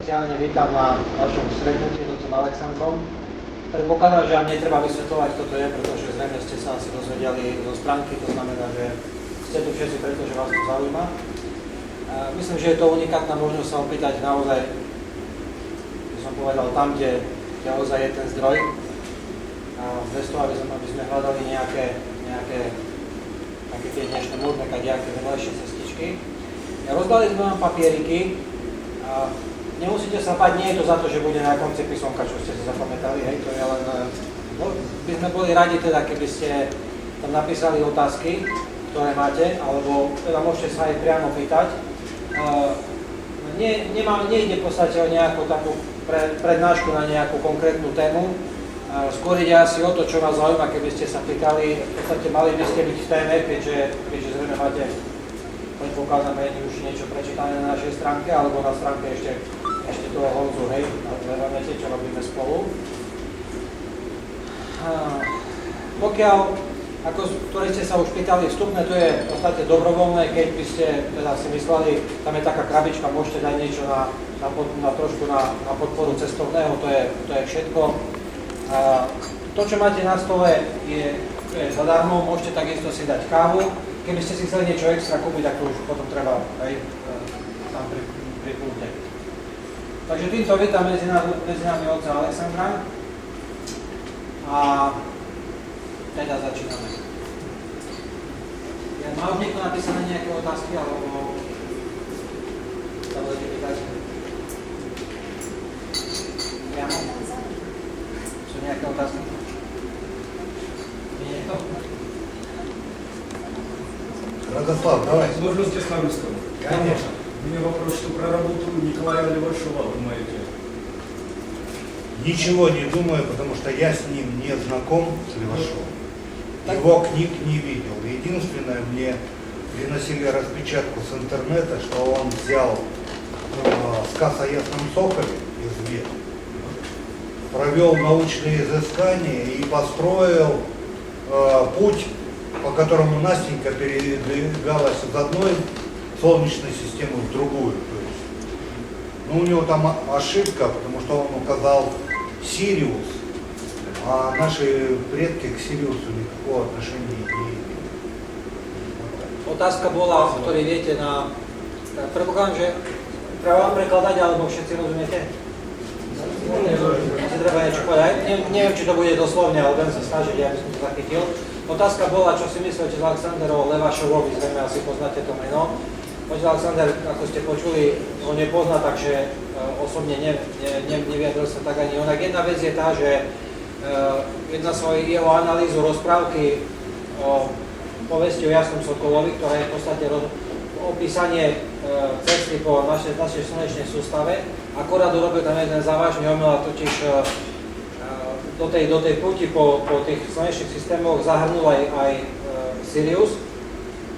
oficiálne vítam na vašom stretnutí s otcom Alexandrom. Predpokladám, že vám netreba vysvetľovať, kto to je, pretože zrejme ste sa asi dozvedeli zo stránky, to znamená, že ste tu všetci preto, že vás to zaujíma. Myslím, že je to unikátna možnosť sa opýtať naozaj, by som povedal, tam, kde naozaj je ten zdroj. Bez toho, aby sme hľadali nejaké tie dnešné múrne kadejaké vedľajšie cestičky. Rozdali sme vám papieriky. Nemusíte sa bať, nie je to za to, že bude na konci písomka, čo ste si zapamätali, hej, to je len... by sme boli radi teda, keby ste tam napísali otázky, ktoré máte, alebo teda môžete sa aj priamo pýtať. Nejde v podstate o nejakú takú prednášku na nejakú konkrétnu tému. Skôr ide asi o to, čo vás zaujíma, keby ste sa pýtali. V podstate mali by ste byť v téme, keďže zrejme máte, predpokladáme, už niečo prečítané na našej stránke, alebo na stránke ešte toho Honzu, hej, viete, čo robíme spolu. Pokiaľ, ktorí ste sa už pýtali, vstupné, to je v podstate dobrovoľné, keď by ste teda si mysleli, tam je taká krabička, môžete dať niečo trošku na podporu cestovného, to je všetko. To, čo máte na stole, je zadarmo, môžete takisto si dať kávu. Keby ste si chceli niečo extra kúpiť, tak to už potom treba aj tam pri pulte. Takže týmto vítam medzi nami otca Alexandra a teda začíname. Má už niekto napísané nejaké otázky, alebo sa budete pýtať? Priamo? Sú nejaké otázky? Nie je to? Радослав, давай. Можно здесь на русском? Конечно. У меня вопрос, что про работу Николая Левашова думаете? Ничего не думаю, потому что я с ним не знаком, с Левашовым. Его книг не видел. Единственное, мне приносили распечатку с интернета, что он взял сказ о Ясном Соколе из Вены, провел научные изыскания и построил путь, по которому Настенька передвигалась из одной солнечной системы в другую. То есть, у него там ошибка, потому что он указал Сириус, а наши предки к Сириусу никакого отношения не имели. Otázka bola, o ktorej viete na... Predpokladám, že treba vám prekladať, alebo všetci rozumiete? Si treba niečo povedať. Neviem, či to bude doslovne, ale budem sa snažiť, aby som to zachytil. Otázka bola, čo si myslíte z Alexandrov Levašovovi, zrejme asi poznáte to meno. Otec Alexander, ako ste počuli, ho nepozná, takže osobne nevyjadril sa tak ani onak. Jedna vec je tá, že jedna svoj jeho analýzu rozprávky o povesti o Jasnom Sokolovi, ktorá je v podstate opísanie cesty po našej slnečnej sústave. Akorát urobil tam jeden závažný omyl, totiž do tej puti po tých slnečných systémoch zahrnul aj Sirius,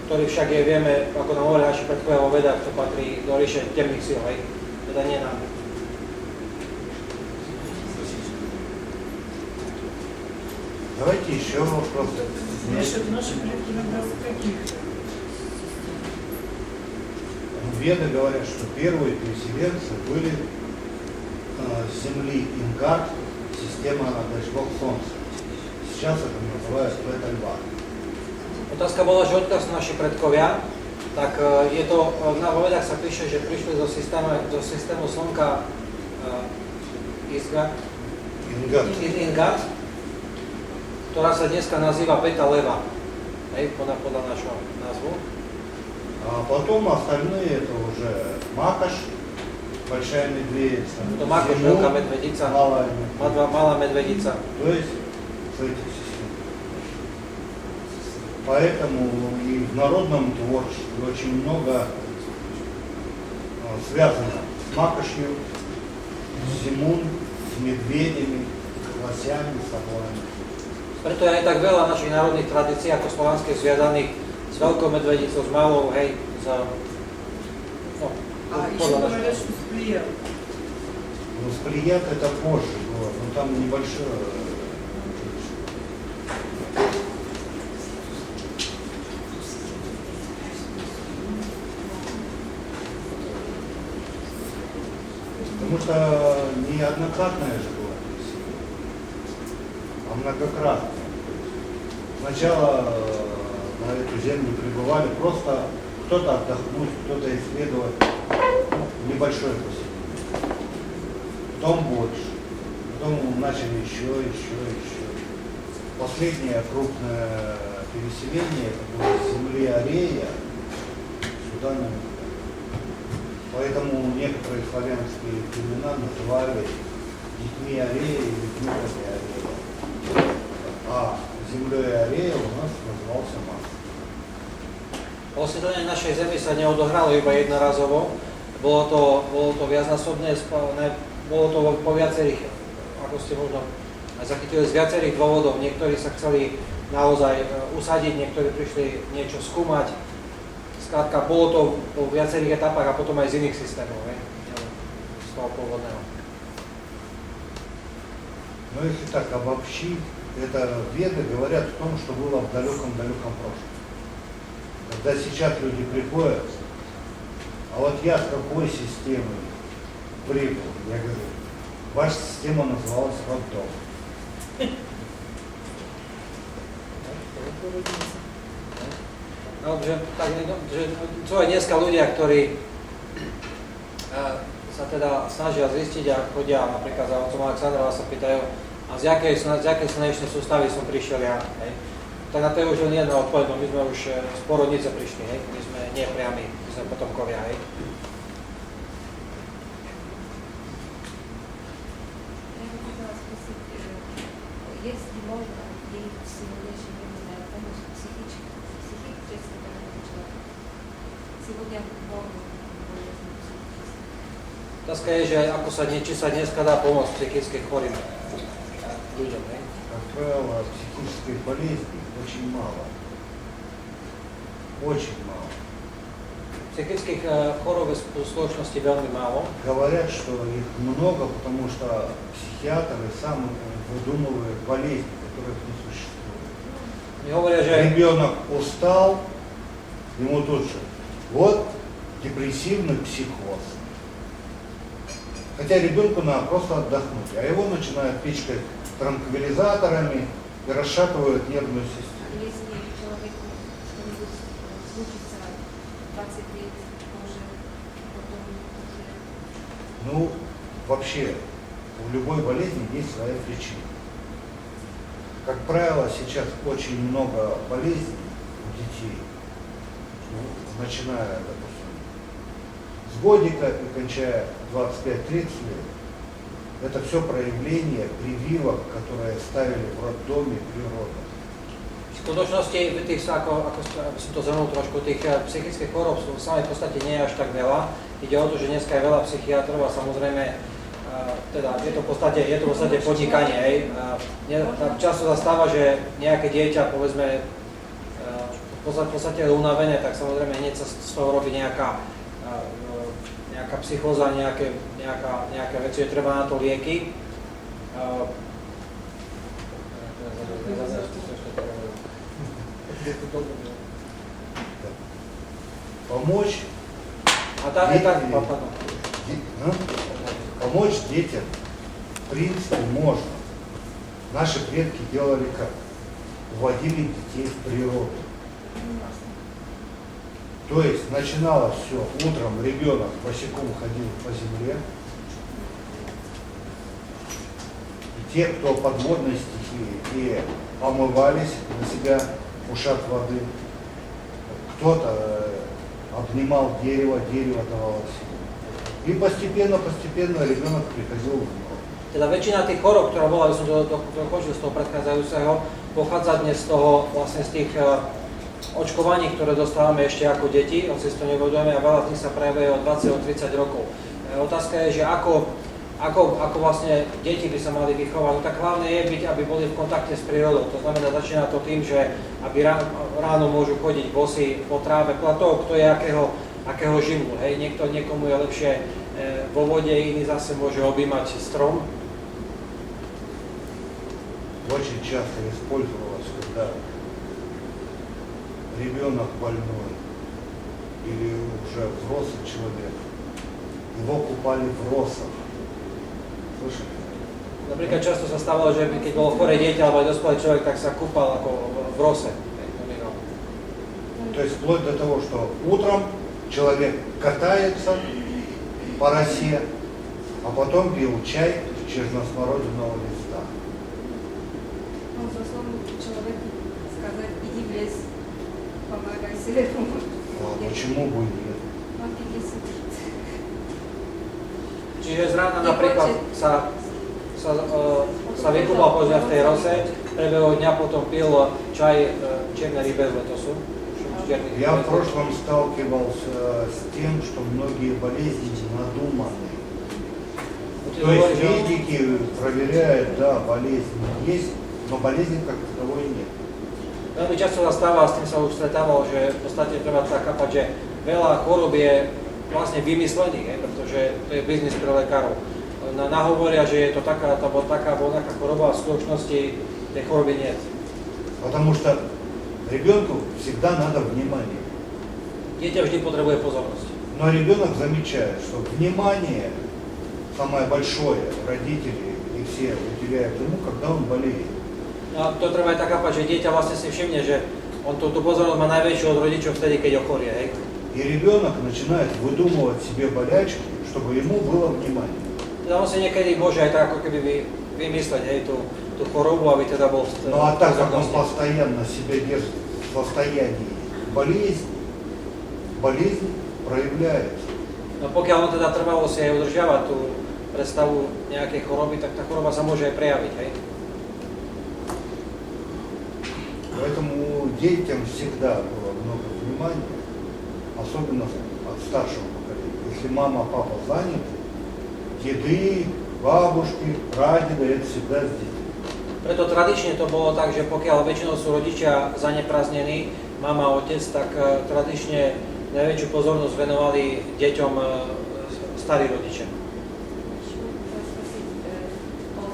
ktorý však je, vieme, ako nám hovorili naši predkovia vo vedách, to patrí do ríše temných síl, hej, teda nie nám. Давайте еще вопросы. Наши предки иногда с каких? Веды говорят, что первые переселенцы были с земли Ингар, система дождевого солнца. Сейчас это называют Бета-Льва. Otázka bola, že odkiaľ sú naši predkovia, tak je to, na vedách sa píše, že prišli do systému slnka Ingar, ktorá sa dneska nazýva Beta-Leva, podľa našho názvu. А потом остальные это уже Макаш, большая медведица, To Makoš, veľká medvedica, malá medvedica. То есть с этих систем. Поэтому и в народном творчестве очень много связано с Макошью, с Зимун, с медведями, с лосями, с орлами. Preto je aj tak veľa našich národných tradícií ako slovanských zviadaných s veľkou medvedicou, s malou, hej, А еще говорят, что сплия. Но Сплият это позже было, но там небольшое. Потому что неоднократное же было переселение, а многократное. Сначала на эту землю прибывали просто кто-то отдохнуть, кто-то исследовать, небольшое поселение. Потом больше. Потом начали еще. Последнее крупное переселение это было с земли Арея сюда на Микоян. Поэтому некоторые славянские племена называли детьми Арея и внуками Арея. А землей Арея у нас назывался Марс. Osídlenie našej zemi sa neodohralo iba jednorazovo, bolo to viacnásobné, bolo to po viacerých, ako ste možno zachytili, z viacerých dôvodov. Niektorí sa chceli naozaj usadiť, niektorí prišli niečo skúmať. Skrátka, bolo to po viacerých etapách a potom aj z iných systémov, z toho pôvodného. Но если так обобщить, это веды говорят о том, что было в далеком-далеком прошлом. Когда сейчас люди приходят, а вот я с какой системы прибыл, я говорю, ваша система называлась роддом. No, že sú aj dneska ľudia, ktorí sa teda snažia zistiť a chodia napríklad za otcom Alexandra a sa pýtajú, a z jakej slnečnej sústavy som prišiel ja. Hej? Tak na to je už len jedna odpoveď, my sme už z porodnice prišli, hej? My sme nie priami, my sme potomkovia. Hej? Я бы хотела спросить, если можно делить сегодняшнее время помощь психически больному человеку. Сегодня можно Otázka je, že ako či sa dneska dá pomôcť psychicky chorým ľuďom. Hej? Как правило, психических болезней очень мало. Очень мало. Psychických chorób je v spoločnosti veľmi málo. Говорят, что их много, потому что психиатры сам выдумывают болезни, которых не существует. Oni hovoria, že Ребенок устал, ему тут же, вот депрессивный психоз. Хотя ребенку надо просто отдохнуть, а его начинают пичкать транквилизаторами и расшатывают нервную систему. Если человеку что-нибудь случится 20 лет, уже потом уже... Ну, вообще, у любой болезни есть своя причина. Как правило, сейчас очень много болезней у детей, ну, начиная, допустим, с годика и кончая 25-30 лет. Это все проявление прививок, которые ставили в роддоме при родах. v skutočnosti tých sa, ako som to zhrnul trošku, tých psychických chorób v samej podstate nie je až tak veľa. Ide o to, že dneska je veľa psychiatrov a samozrejme teda je to v podstate podnikanie. Hej. Často sa stáva, že nejaké dieťa, povedzme, v podstate je unavené, tak samozrejme hneď sa z toho robí nejaká psychóza, nejaké veci, že treba na to lieky. Помочь помочь детям, в принципе, можно. Наши предки делали как? Уводили детей в природу. То есть начиналось все, утром ребенок босиком ходил по земле. И те, кто подводной стихии, и омывались на себя ушат воды. Кто-то обнимал дерево, дерево давало силу. И постепенно ребенок приходил в нору. Teda väčšina tých chorób, ktorá bola, aby som to dokončil z toho predchádzajúceho, pochádza dnes z toho, vlastne z tých očkovaní, ktoré dostávame ešte ako deti, hoci si to neuvedomujeme, a veľa z nich sa prejavuje od 20-30 rokov. Otázka je, že ako vlastne deti by sa mali vychovať. No tak hlavné je byť, aby boli v kontakte s prírodou. To znamená, začína to tým, že aby ráno môžu chodiť bosí po tráve, podľa toho, kto je akého živu. Hej, niekomu je lepšie vo vode, iný zase môže objímať strom. Очень часто использовалось, когда ребенок больной или уже взрослый человек, его купали в росах. Слышали? Napríklad často sa stávalo, že keď bolo choré dieťa alebo aj dospelý človek, tak sa kúpal ako v rose. То есть вплоть до того, что утром человек катается по росе, а потом пил чай черносмородиного листа. Ну, засловно человеку сказать, иди в лес, помогай себе. А почему бы и нет? Он иди сюда. Čiže z rána napríklad sa vykúpal povedzme v tej rose, priebehu dňa potom pil čaj čiernej rybe z letosu. Я в прошлом сталкивался с тем, что многие болезни надуманные. То есть медики проверяют, да, болезнь есть, но болезни как таковой нет. Veľmi často sa stáva, s tým sa už stretávalo, že v podstate treba tak chápať, že veľa chorób je vlastne vymyslených, pretože to je biznis pre lekárov. Nahovoria, že je to taká voľnaká choroba, a v skutočnosti tej choroby nie. Потому что ребенку всегда надо внимание. Dieťa vždy potrebuje pozornosť. Но ребенок замечает, что внимание самое большое родители и все уделяют ему, когда он болеет. No a to treba aj tak chápať, že dieťa vlastne si všimne, že on tú pozornosť má najväčšiu od rodičov vtedy, keď ochorie. Hej. И ребенок начинает выдумывать себе болячки, чтобы ему было внимание. Teda on si niekedy môže aj tak ako keby vymysleť tú chorobu, aby teda bol v Ну а так как он pozornosti. постоянно себя держит в состоянии болезни, болезнь проявляется. No pokiaľ on teda trvalo si aj udržiava tú predstavu nejakej choroby, tak tá choroba sa môže aj prejaviť. Hej. Поэтому детям всегда было много внимания, особенно от старшего поколения. Если мама, папа заняты, деды, бабушки, прадеды, это всегда с детьми. Preto tradične to bolo tak, že pokiaľ väčšinou sú rodičia zaneprázdnení, mama, otec, tak tradične najväčšiu pozornosť venovali deťom starí rodičia. О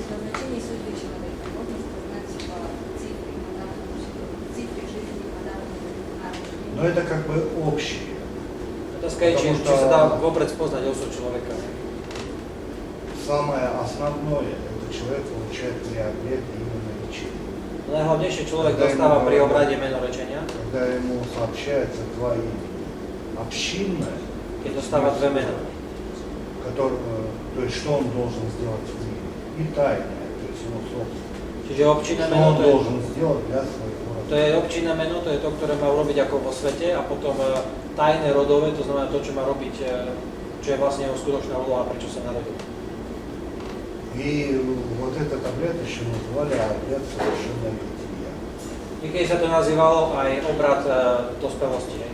назначении судьбы человека можно сказать по цифре, по датам, цифре жизни, по датам рождения. Но это как бы общее. Otázka je, či sa dá vopred spoznať osud človeka. Самое основное, это человек получает приобрет именно лечение. Najhlavnejšie človek dostáva pri obrade meno rečenia, Когда ему сообщается два имени. Общинное, keď dostáva dve mena. то есть что он должен сделать в мире. И тайное, то есть его собственное. Čiže občinné Что meno он to je, должен сделать для своего to je občinné meno, to je to, ktoré má urobiť ako vo svete, a potom tajné rodové, to znamená to, čo má robiť, čo je vlastne jeho skutočná úloha, prečo sa narodil. И вот этот обряд еще назвали обряд совершеннолетия. Niekedy sa to nazývalo aj obrad dospelosti. Hej.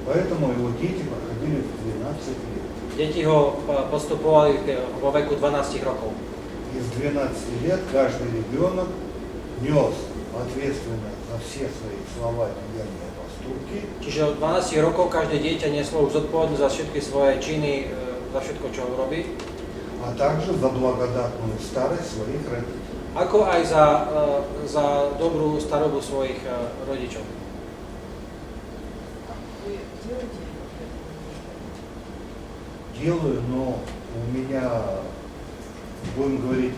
Поэтому его дети проходили в 12 лет. Deti ho postupovali vo veku 12 rokov. И с 12 лет каждый ребенок нес ответственность за все свои слова, деяния, поступки. Čiže od 12 rokov každé dieťa neslo už zodpovednosť za všetky svoje činy, za všetko, čo robí. А также за благодатную старость своих родителей. Ako aj za dobrú starobu svojich rodičov. Вы делаете? Делаю, но у меня, будем говорить,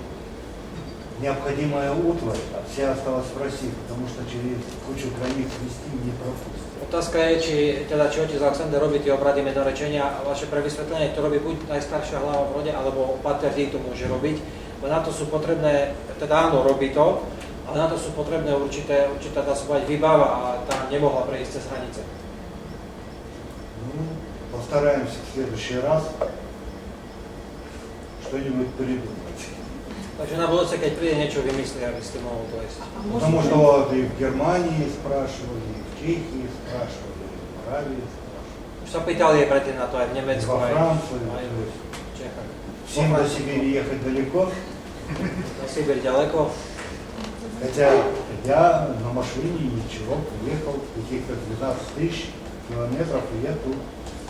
необходимая утварь, а вся осталась в России, потому что через кучу границ вести не пропустят. Otázka je, či otec Alexander robí tie obrady menorečenia, a vaše pre vysvetlenie, to robí buď najstaršia hlava v rode, alebo pater to môže robiť. Na to sú potrebné, teda áno, robí to, ale na to sú potrebné určitá, dá sa povedať, výbava, a tá nemohla prejsť cez hranice. Ну, постараемся в следующий раз что-нибудь придумать. Takže na budúce, keď príde niečo, vymyslí, aby ste mohli to jesť. Потому что вот и в Германии спрашивали, и в Чехии спрашивали, и в Аравии спрашивали, Už sa pýtali aj predtým na to aj v и Nemecku, во aj Франции. aj То v есть Čechách. всем до Сибири ехать далеко. Na Sibir ďaleko. Хотя я на машине ничего, приехал каких-то 12 тысяч километров, и я тут.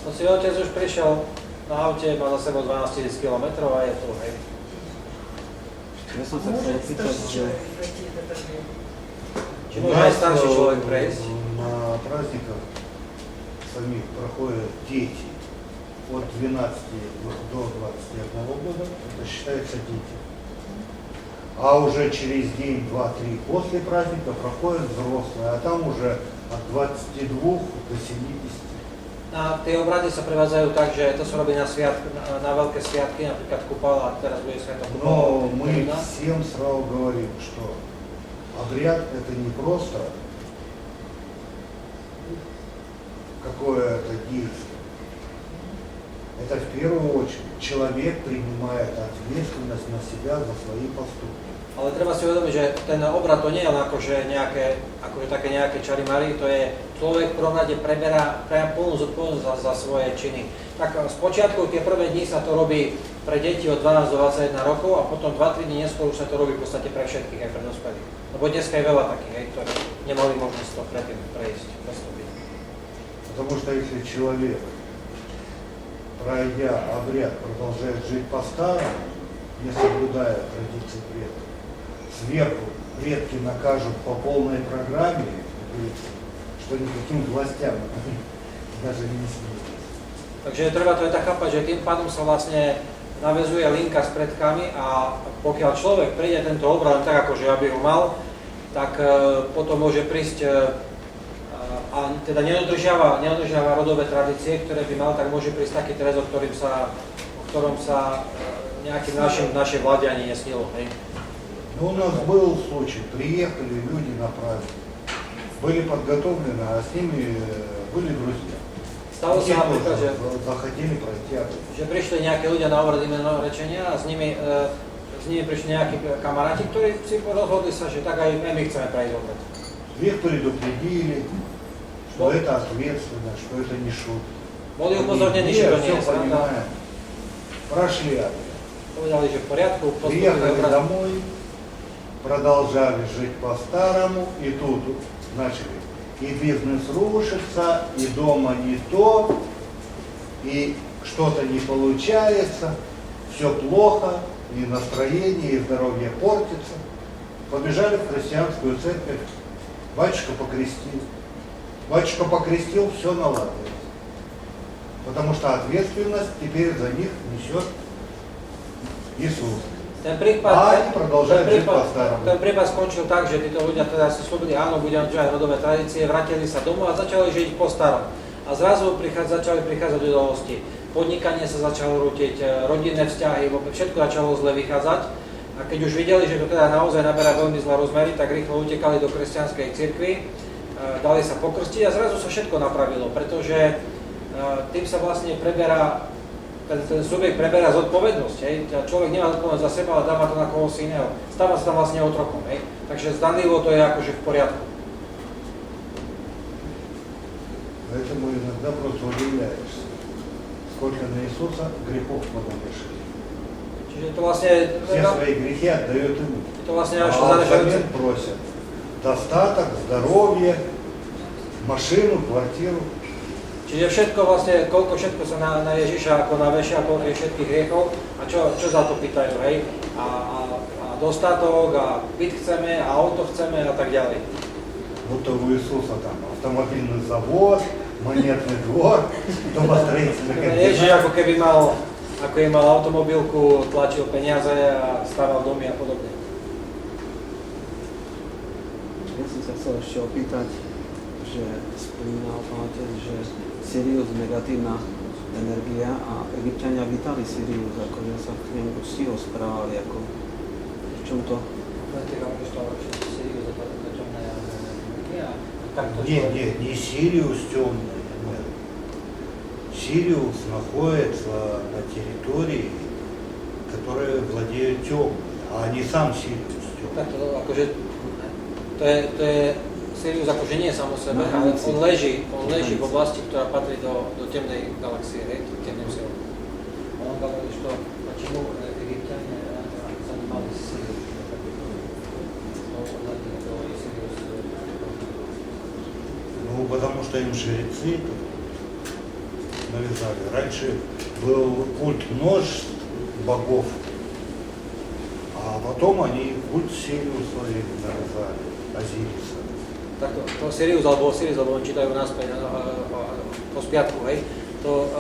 No si otec už prišiel na aute, má za sebou 12 000 kilometrov a je tu, hej. Ja som sa chcel Может opýtať, старший že человек пройти этот обряд? Či môže aj starší človek prejsť? На праздниках самих проходят дети. от 12 до 21 года, это считается дети. А уже через день, 2-3 после праздника проходят взрослые, а там уже от 22 до 70. Na tie obrady sa prevádzajú tak, že to sa robí na veľké sviatky, napríklad Kupala, a teraz bude sviatok Но Kupala. мы всем сразу говорим, что обряд это не просто какое-то действие. Это в первую очередь человек принимает ответственность на себя за свои поступки. Ale treba si uvedomiť, že ten obrad to nie je len akože také nejaké čarimary, to je človek v prvom rade preberá plnú zodpovednosť za svoje činy. Tak spočiatku tie prvé dni sa to robí pre deti od 12 do 21 rokov a potom 2-3 dní neskôr už sa to robí v podstate pre všetkých, aj pre dospelých. Lebo dneska je veľa takých, ktorí nemali možnosť to predtým prejsť, postúpiť. Потому что если человек, пройдя обряд, продолжает жить по-старому, не соблюдая традиции предков, сверху предки накажут по полной программе, что никаким властям даже не снится. Takže treba to aj tak chápať, že tým pádom sa vlastne naväzuje linka s predkami a pokiaľ človek prejde tento obrad tak, akože aby ho mal, tak potom môže prísť a teda nedodržiava rodové tradície, ktoré by mal, tak môže prísť taký trest, o ktorom sa nejakým našej vláde ani nesnilo. Hej. Ну, у нас был случай, приехали люди на праздник, были подготовлены, а с ними были друзья. Stalo sa napríklad, захотели пройти обряд. že prišli nejakí ľudia na obrad imenného rečenia a s nimi prišli nejakí kamaráti, ktorí si rozhodli sa, že tak aj my chceme prejsť obrad. Их предупредили, что это ответственно, что это не шутка. Boli upozornení, že to nie je sranda. понимаем. Прошли обряд. Povedali, že v poriadku, postupili Приехали obrad. домой, продолжали жить по-старому, и тут начали. И бизнес рушится, и дома не то, и что-то не получается, все плохо, и настроение, и здоровье портится. Побежали в христианскую церковь, батюшка покрестил. Батюшка покрестил, все наладилось. Потому что ответственность теперь за них несет Иисус. Ten prípad, A продолжают жить по-старому. ten prípad skončil tak, že títo ľudia teda si slúbili, áno, budeme držať rodové tradície, vrátili sa domov a začali žiť po starom. A zrazu začali prichádzať udalosti. Podnikanie sa začalo rútiť, rodinné vzťahy, všetko začalo zle vychádzať. A keď už videli, že to teda naozaj naberá veľmi zlé rozmery, tak rýchlo utekali do kresťanskej cirkvi, dali sa pokrstiť a zrazu sa všetko napravilo, pretože tým sa vlastne preberá ten subjekt preberá zodpovednosť, hej. Človek nemá zodpovednosť za seba, ale dáva to na koho si iného. Stáva sa tam vlastne otrokom, hej. Takže zdanlivo to je akože v poriadku. Поэтому иногда просто удивляешься, сколько на Иисуса грехов потом решили. Čiže to vlastne, Все свои грехи отдает ему. to vlastne А až взамен zanešajúce. просят достаток, здоровье, машину, квартиру. Čiže všetko vlastne, koľko všetko sa na Ježiša ako navešia, koľko je všetkých hriechov a čo za to pýtajú, hej? A dostatok, a byt chceme, a auto chceme a tak ďalej. Будто у Иисуса там автомобильный завод, монетный двор, домостроительный Ježiš комбинат. ako keby mal automobilku, tlačil peniaze a staval domy a podobne. Ja som sa chcel ešte opýtať, že spomínal pán otec, že Sirius negatívna energia a Egypťania vítali Sirius, akože sa k nemu úctivo správali, ako v čom to? Нет, не Сириус темный. Нет. Сириус находится на территории, которая владеет темной, а не сам Сириус темный. Takto, akože, to je Sirius akože nie je sám o sebe, ale on leží v oblasti, ktorá patrí do temnej galaxie, temným silom. On hovorí, že почему египтяне занимались Сириусом. Ну, потому что им жрецы навязали. Раньше был культ множеств богов, а потом они культ Сириуса им навязали, Азириса. Takto, to Sirius alebo Osiris, lebo oni čítajú náspäť po spiatku, hej, to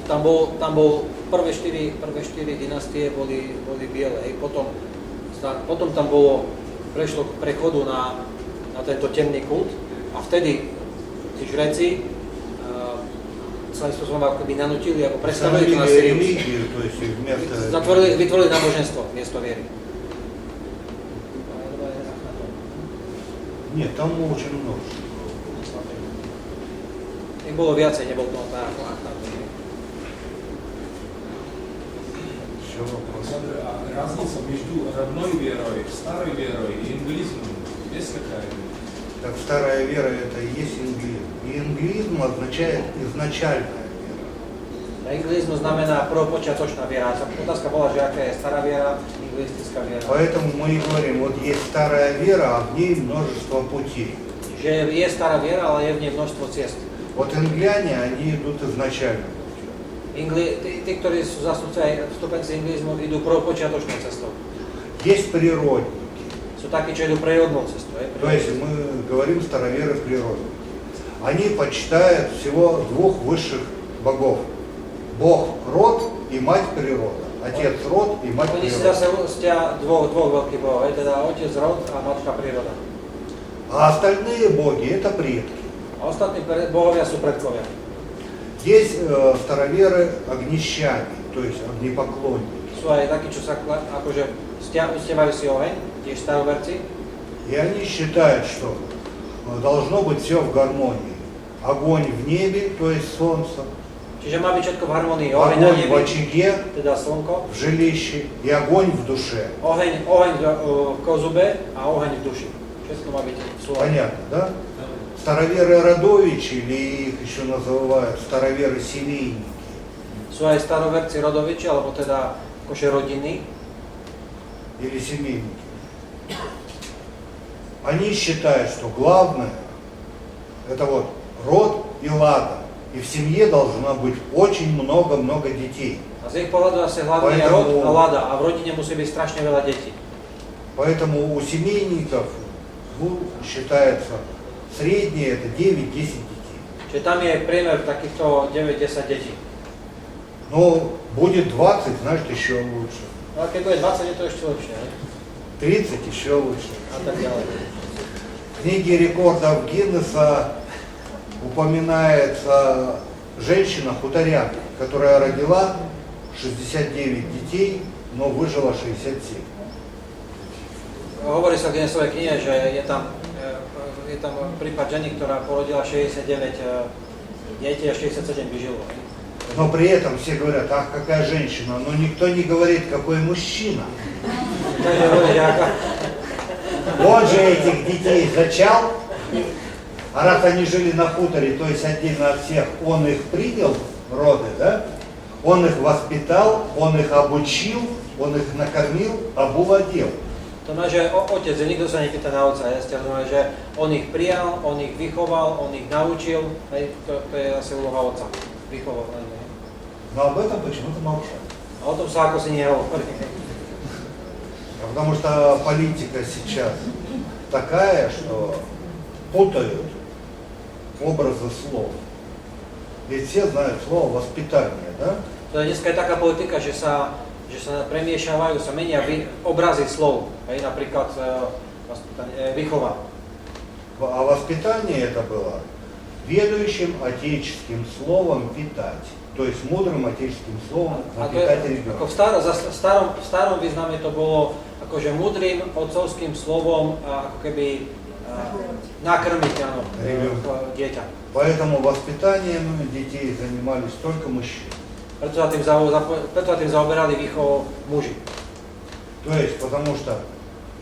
tam bol prvé štyri dynastie boli biele, hej. Potom tam prešlo k prechodu na tento temný kult a vtedy tí Žréci svojím spôsobom akoby nanútili, ako predstavili to na Syriu. религию, то есть вместо... Vytvorili náboženstvo miesto viery. Нет, там очень много. Ich bolo viacej, nebol to tak. Еще вопрос. Александр, а разница между родной верой, старой верой и ингуизмом есть какая-то? Так старая вера это и есть ингуизм. И ингуизм означает изначальная вера. Inglizmu znamená prvopočiatočná viera. Otázka bola, že aká je stará viera, inguistická viera. Поэтому мы и говорим, вот есть старая вера, а в ней множество путей. Že je stará viera, ale je v nej množstvo ciest. Вот ингляне, они идут изначально. Tí, ktorí sú vstúpenci inglizmu, idú prvopočiatočnou cestou. Есть природники. Sú takí, čo idú prírodnou cestou. То есть мы говорим староверы природники. Они почитают всего двух высших богов. Бог род и мать природа. Отец род и мать Oni si природа. zase ctia dvoch veľkých bohov, teda otec rod a matka príroda. А остальные боги это предки. A ostatní bohovia sú predkovia. Есть староверы огнещане, то есть огнепоклонники. Sú aj takí, čo sa akože ustievajú si oheň, tiež staroverci. И они считают, что должно быть все в гармонии. Огонь в небе, то есть солнце, Čiže má byť všetko v harmonii. Oheň na огонь в nebi, очаге, teda slnko. в жилище и огонь в душе. Oheň v kozube a oheň v duši. Všetko má byť v súlade. Понятно, да? Староверы родовичи, или их еще называют староверы семейники, Sú aj staroverci rodoviči, alebo teda akože rodiny. или семейники. Они считают, что главное это вот род и ладан. И в семье должно быть очень много-много детей. A z ich pohľadu asi hlavný je rod a lada a v rodine musí byť strašne veľa detí. Поэтому у семейников считается среднее это 9-10 детей. Čiže tam je priemer takýchto 9-10 detí. Но будет 20, значит еще лучше. No a keď bude 20, je to ešte lepšie, ne? 30 еще лучше. A tak ďalej. В книге рекордов Гиннесса упоминается женщина-хуторянка, которая родила 69 детей, но выжила 67. Hovorí sa v Guinnessovej knihe, že je tam prípad ženy, ktorá porodila 69 detí a 67 vyžilo. Но при этом все говорят, ах, какая женщина, но никто не говорит, какой мужчина. Takže hovorí, že aká... Он же этих детей зачал, а раз они жили на хуторе, то есть отдельно от всех, он их принял, роды, да? Он их воспитал, он их обучил, он их накормил, обул, одел. To znamená, že otec, že nikto sa nepýta na otca, ja ste znamená, že on ich prijal, on ich vychoval, on ich naučil, hej, to je zase úloha otca, vychoval. Hej. Но об этом почему-то молчат. A o tom sa ako si nehovorí. Потому что политика сейчас такая, что путают образы слов. Ведь все знают слово воспитание, да? To je dneska je taká politika, že sa premiešavajú, sa menia obrazy slov, hej, napríklad výchova. А воспитание это было ведущим отеческим словом питать. То есть мудрым отеческим словом напитать ребенка. V starom význame to bolo akože múdrym otcovským slovom ako keby nakrmiť dieťa. Поэтому воспитанием детей занимались только мужчины. Preto sa tým zaoberali výchovou muži. То есть, потому что,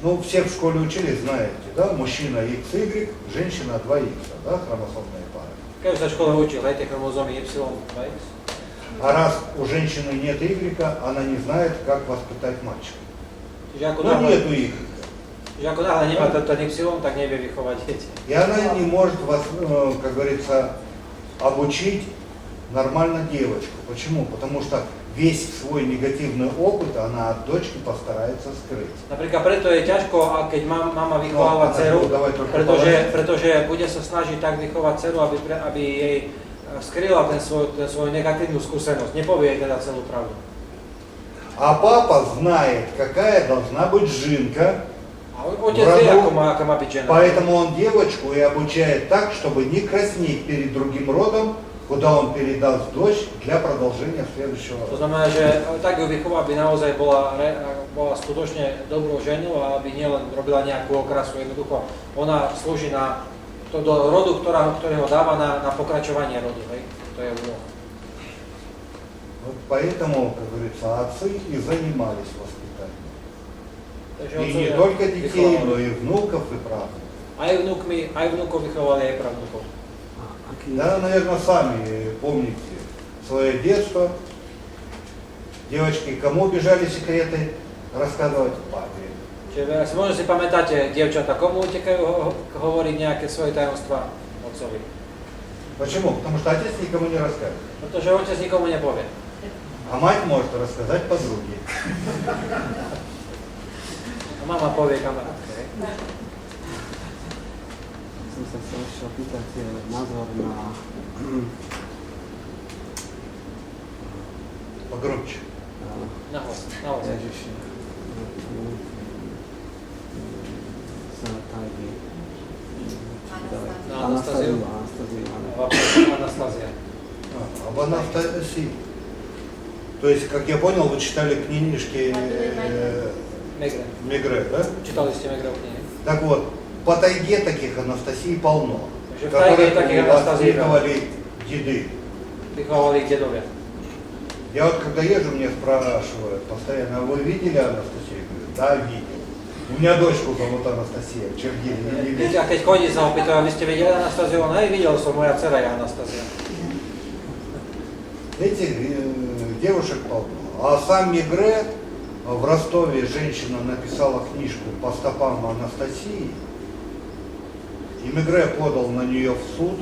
ну, все в школе учили, знаете, да, мужчина XY, женщина 2X, да, хромосомные пары. Keď sa v škole učil, hej, tie chromozómy Y, hej. А раз у женщины нет Y, она не знает, как воспитать мальчика. Čiže ako Ну, нету Y. Čiže ako náhle nemá tento Y, tak nevie vychovať deti. И она не может вас, как говорится, обучить нормально девочку. Почему? Потому что весь свой негативный опыт она от дочки постарается скрыть. Napríklad preto je ťažko, a keď mama vychováva dceru, pretože bude sa snažiť tak vychovať dceru, aby jej skryla svoju negatívnu skúsenosť. Nepovie jej teda celú pravdu. А папа знает, какая должна быть жинка, A otec vie, aká má byť žena. поэтому он девочку и обучает так, чтобы не краснеть перед другим родом, куда он передаст дочь для продолжения следующего To рода. znamená, že tak ju vychová, aby naozaj bola skutočne dobrou ženou a aby nielen robila nejakú okrasu. Jednoducho, ona slúži do rodu, ktorého dáva na pokračovanie rodu. Hej? To je úloha. Вот поэтому, как говорится, отцы и занимались воспитанием. Takže И otcovia не только детей, vychovávali. но и внуков, и правнуков. Aj vnúkov vychovali, aj pravnúkov. A aký, Да, наверное, сами помните свое детство. Девочки, кому бежали секреты рассказывать? Папе. Čiže možno si pamätáte, dievčatá, komu utekajú hovoriť nejaké svoje tajomstvá otcovi? Почему? Потому что отец никому не расскажет. Pretože otec nikomu nepovie. А мать может рассказать подруге. A mama povie kamarátke. Hej? som sa chcel ešte opýtať názor na Погромче. Nahlas. Ježiši. Sa tajdy. Anastaziu. Anastaziu, áno. Anastázia. Об Анастасии. То есть, как я понял, вы читали книжки Megre. Мегре, да? Čítali ste Megre knihy? Так вот, по тайге таких Анастасий полно, Takže v tajge je которых takých Anastázií veľa. воспитывали деды. Vychovávali ich dedovia. Я вот когда езжу, мне спрашивают постоянно, вы видели Анастасию? Я говорю, да, видел. У меня дочку зовут Анастасия, Чергини, не видел. A keď chodí sa opýtať, vy ste videli Anastáziu? Ona aj videl som, moja dcera je Anastázia. Этих девушек полно. А сам Мегре в Ростове женщина написала книжку по стопам Анастасии. И Мегре подал на нее в суд.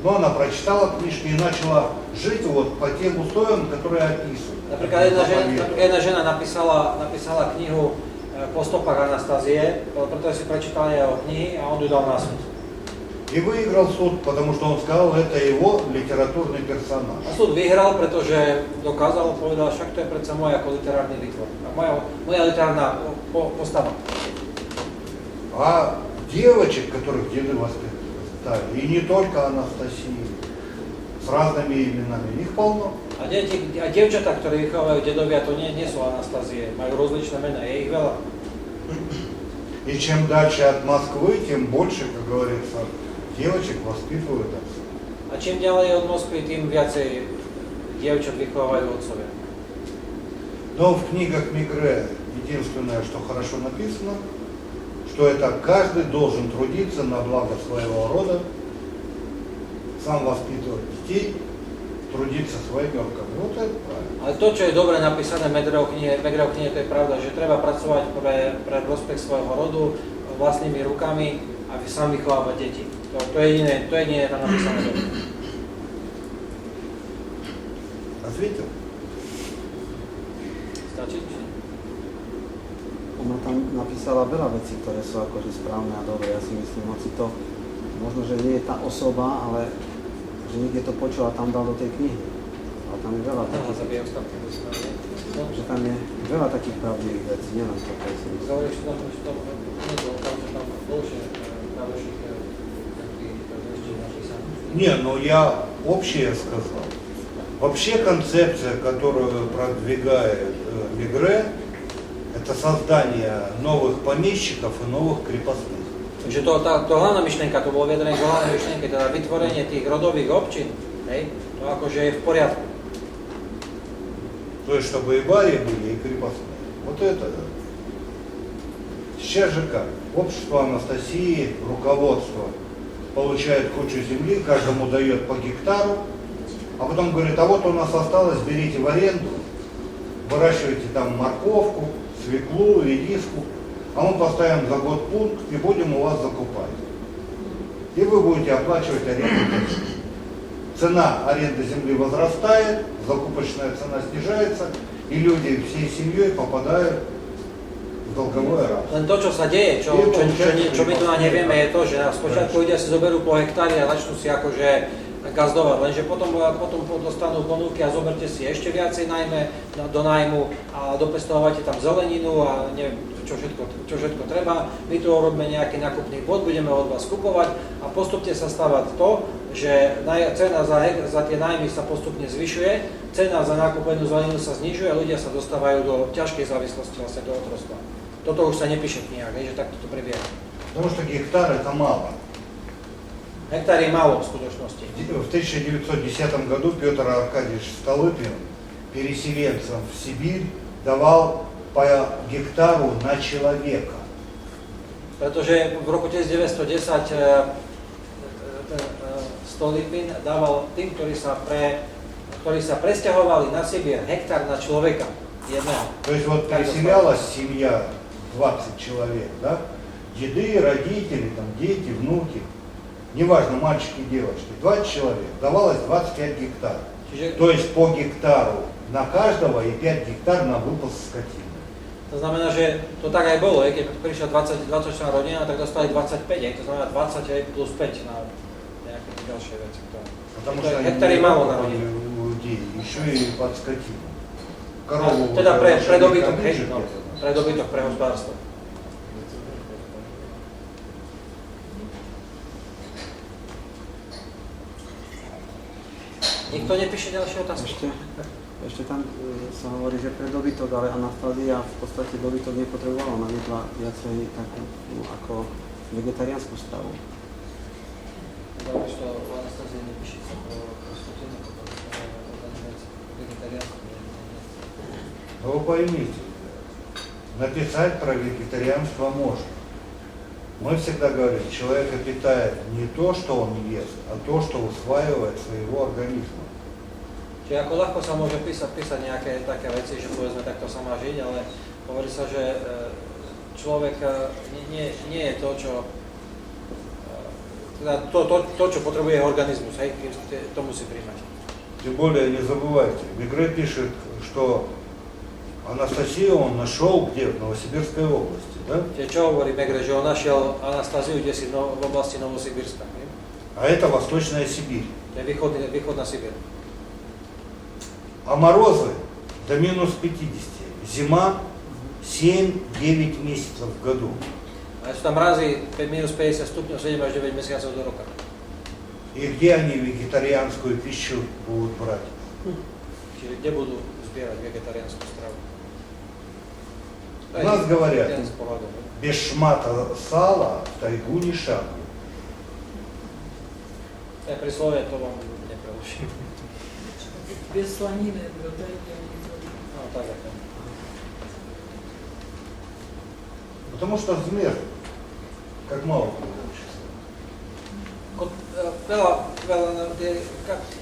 Но она прочитала книжку и начала жить вот по тем условиям, которые описаны. Napríklad jedna žena napísala knihu po stopách Anastázie, pretože si prečítala jeho knihy a on ju dal na súd. И выиграл суд, потому что он сказал, это его литературный персонаж. A súd vyhral, pretože dokázal, povedal, však to je predsa môj ako literárny výtvor. Moja literárna postava. А девочек, которых деды воспитали, и не только Анастасии, с разными именами, их полно. A dievčatá, ktoré vychovajú dedovia, to nie sú Anastázie, majú rozličné mená, je ich veľa. И чем дальше от Москвы, тем больше, как говорится, девочек воспитывают отцы. A čím ďalej od Moskvy, tým viacej dievčat vychovajú otcovia. Но в книгах Мегре единственное, что хорошо написано, что это каждый должен трудиться на благо своего рода, сам воспитывать детей, трудиться своими руками. Вот это правильно. Ale to, čo je dobre napísané v Megreho knihe, to je pravda, že treba pracovať pre prospech svojho rodu vlastnými rukami a sám vychovávať deti. To je jediné tam napísané dobre. Ответил? Stačí? Ona tam napísala veľa vecí, ktoré sú akože správne a dobré. Ja si myslím, hoci to možno, že nie je tá osoba, ale že niekde to počul a tam dal do tej knihy. Ale tam je veľa takých, Zabijem stavky. že tam je veľa takých pravdivých vecí, nielen to, čo si myslím. Говоришь, что там больше хороших вещей написано. Не, ну я общее сказал. Вообще концепция, которую продвигает Мегре, это создание новых помещиков и новых крепостных. Takže to hlavná myšlienka, to bolo vyjadrené k hlavnej myšlienke, teda vytvorenie tých rodových občín, hej, to akože je v poriadku. То есть, чтобы и бари были, и крепостные. Вот это. Сейчас же как? Общество Анастасии, руководство получает кучу земли, каждому дает по гектару, а потом говорит, а вот у нас осталось, берите в аренду, выращивайте там морковку, свеклу, редиску, а мы поставим за год пункт и будем у вас закупать. И вы будете оплачивать аренду. Цена аренды земли возрастает, закупочная цена снижается, и люди всей семьей попадают в долговое рабство. Len to, čo sa deje, čo my tu nevieme, je to, že spočiatku ľudia si zoberú po hektári a začnú si akože gazdovať, lenže potom dostanú ponuky a zoberte si ešte viacej najmä do nájmu a dopestovávate tam zeleninu a neviem, čo všetko treba. My tu urobíme nejaký nákupný bod, budeme od vás kupovať a postupne sa stávať to, že cena za tie nájmy sa postupne zvyšuje, cena za nákupenú zeleninu sa znižuje a ľudia sa dostávajú do ťažkej závislosti, vlastne do otroctva. Toto už sa nepíše v knihách, že takto to prebieha. Потому что гектар это мало. Hektár je málo v skutočnosti. В 1910 году Петр Аркадьевич Столыпин переселенцам в Сибирь давал по гектару на человека. Pretože v roku 1910 Stolypin dával tým, ktorí sa presťahovali na Sibír, hektár na človeka jedného. То есть вот переселялась семья 20 человек, да? Деды, родители, там, дети, внуки, неважно, мальчики и девочки, 20 человек, давалось 25 гектар. То есть по гектару на каждого и 5 гектар на выпас скотины. To znamená, že to tak aj bolo, keď prišla 20 rodina, tak dostali 25, to znamená 20 plus 5 na nejaké ďalšie veci. Потому To что je они hektári не málo na только rodinu. у людей, еще и под скотину. Корову Teda pre уже dobytok, не hej, кормишь, no, где-то. pre dobytok, pre hospodárstvo. Nikto nepíše ďalšie otázky? Ešte tam sa hovorí, že pre dobytok, ale Anastázia v podstate dobytok nepotrebovala, ona jedla viacej takú ako vegetariánsku stravu. Dobre, že to v Anastázii nepíše sa pro skotinu, vegetariánku. Но вы поймите, написать про вегетарианство можно. Мы всегда говорим, человека питает не то, что он ест, а то, что усваивает своего организма. Čiže ako ľahko sa môže písať nejaké také veci, že povedzme takto sa má žiť, ale hovorí sa, že človek nie je to, čo teda to, čo potrebuje organizmus, hej, to musí príjmať. Тем более не забывайте, Мегре пишет, что Анастасию он нашел где? В Новосибирской области, да? Čiže čo hovorí Megre, že on našiel Anastáziu kde si v oblasti Novosibírska, hej? А это Восточная Сибирь. To je východná Sibír. А морозы до минус 50. Зима 7-9 месяцев в году. A sú tam mrazy minus 50 stupňov, 7 až 9 mesiacov do roka. И где они вегетарианскую пищу будут брать? Čiže kde budú zbierať vegetariánsku stravu? У нас говорят, Jeden z pohľadov, hej? без шмата сала в тайгу не шагу. Ja pri slove to vám nepreložím. Без слонины в тайге не ходит. No tak ako. Потому что змер, как мало получится.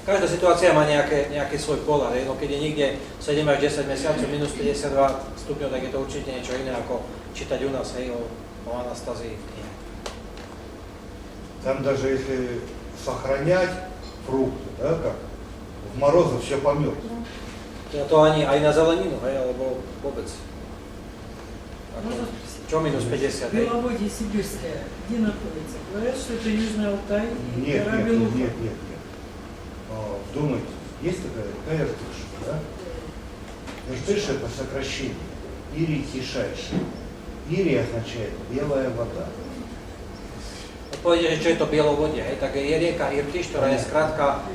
Každá situácia má nejaký svoj pohľad. No, keď je niekde 7 až 10 mesiacov, minus 52 stupňov, tak je to určite niečo iné, ako čítať u nás, hej, o Anastázii v knihe. Там даже если сохранять фрукты, да, как в морозы все померзнет. Teda to ani aj na zeleninu, hej, alebo vôbec. Ako, Можно спросить? čo minus 50, hej? Беловодье сибирское, где находится? Говорят, что это Южный Алтай и Нет, гора нет, Белуха. нет, нет, нет. Думайте, есть такая Иртыш, да? Иртыш это сокращение. Ири тишайший. Ири означает белая вода. Povedete, že čo je to Bielovodie, hej, tak je rieka Irtiš, ktorá je skrátka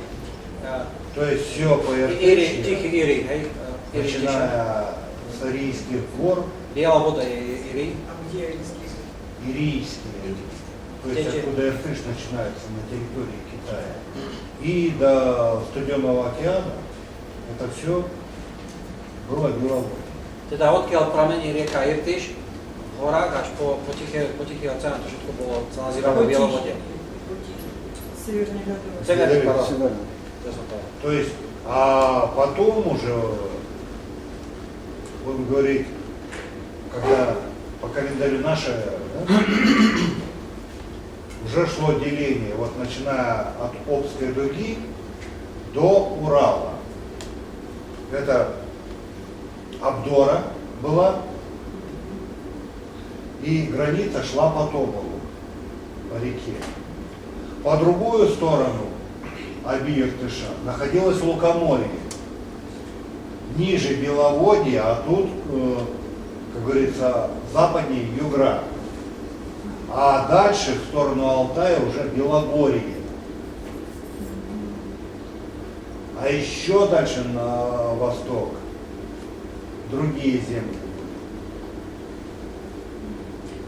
То есть все по Iri, Иртышу, Tichý Iri, hej, Iri Tiša. начиная с Ирийских гор, Biela voda je Iri, А где Ирийский? Ирийские, то есть Эти- откуда Иртыш начинается на территории Китая, и до Студенного океана, это все было Беловодье. teda odkiaľ pramení rieka Irtiš, v horách až po Tichý oceán, to všetko bolo, sa nazývalo Bielovodie. Северный Гадор. Severný, pardon. Severné. To som povedal. То есть, а потом уже, будем говорить, когда по календарю нашей эры, да, уже шло деление, вот начиная от Обской дуги до Урала. Это Абдора была, и граница шла по Тоболу, по реке. По другую сторону Аби-Иртыша находилось Лукоморье, ниже Беловодья, а тут, как говорится, западнее Югра. А дальше, в сторону Алтая, уже Белогорье. А еще дальше на восток другие земли.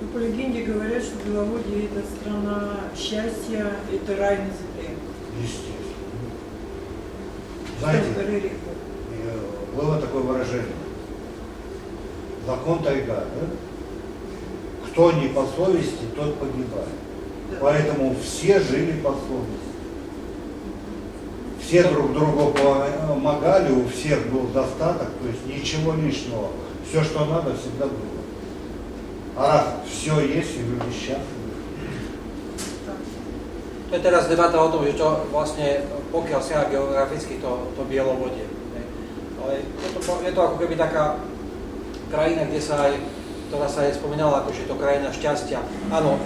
Ну, по легенде говорят, что Беловодье это страна счастья, это рай на земле. Естественно. Там Знаете, горы реку. было такое выражение. Закон тайга, да? Кто не по совести, тот погибает. Да. Поэтому все жили по совести. Все друг другу помогали, у всех был достаток, то есть ничего лишнего. Все, что надо, всегда было. А раз все есть, и люди счастливы. To je teraz debata o tom, že čo vlastne, pokiaľ siaha geograficky to Bielovodie. Ale je to ako keby taká krajina, kde sa aj, ktorá sa aj spomínala, ako že je to krajina šťastia. Áno,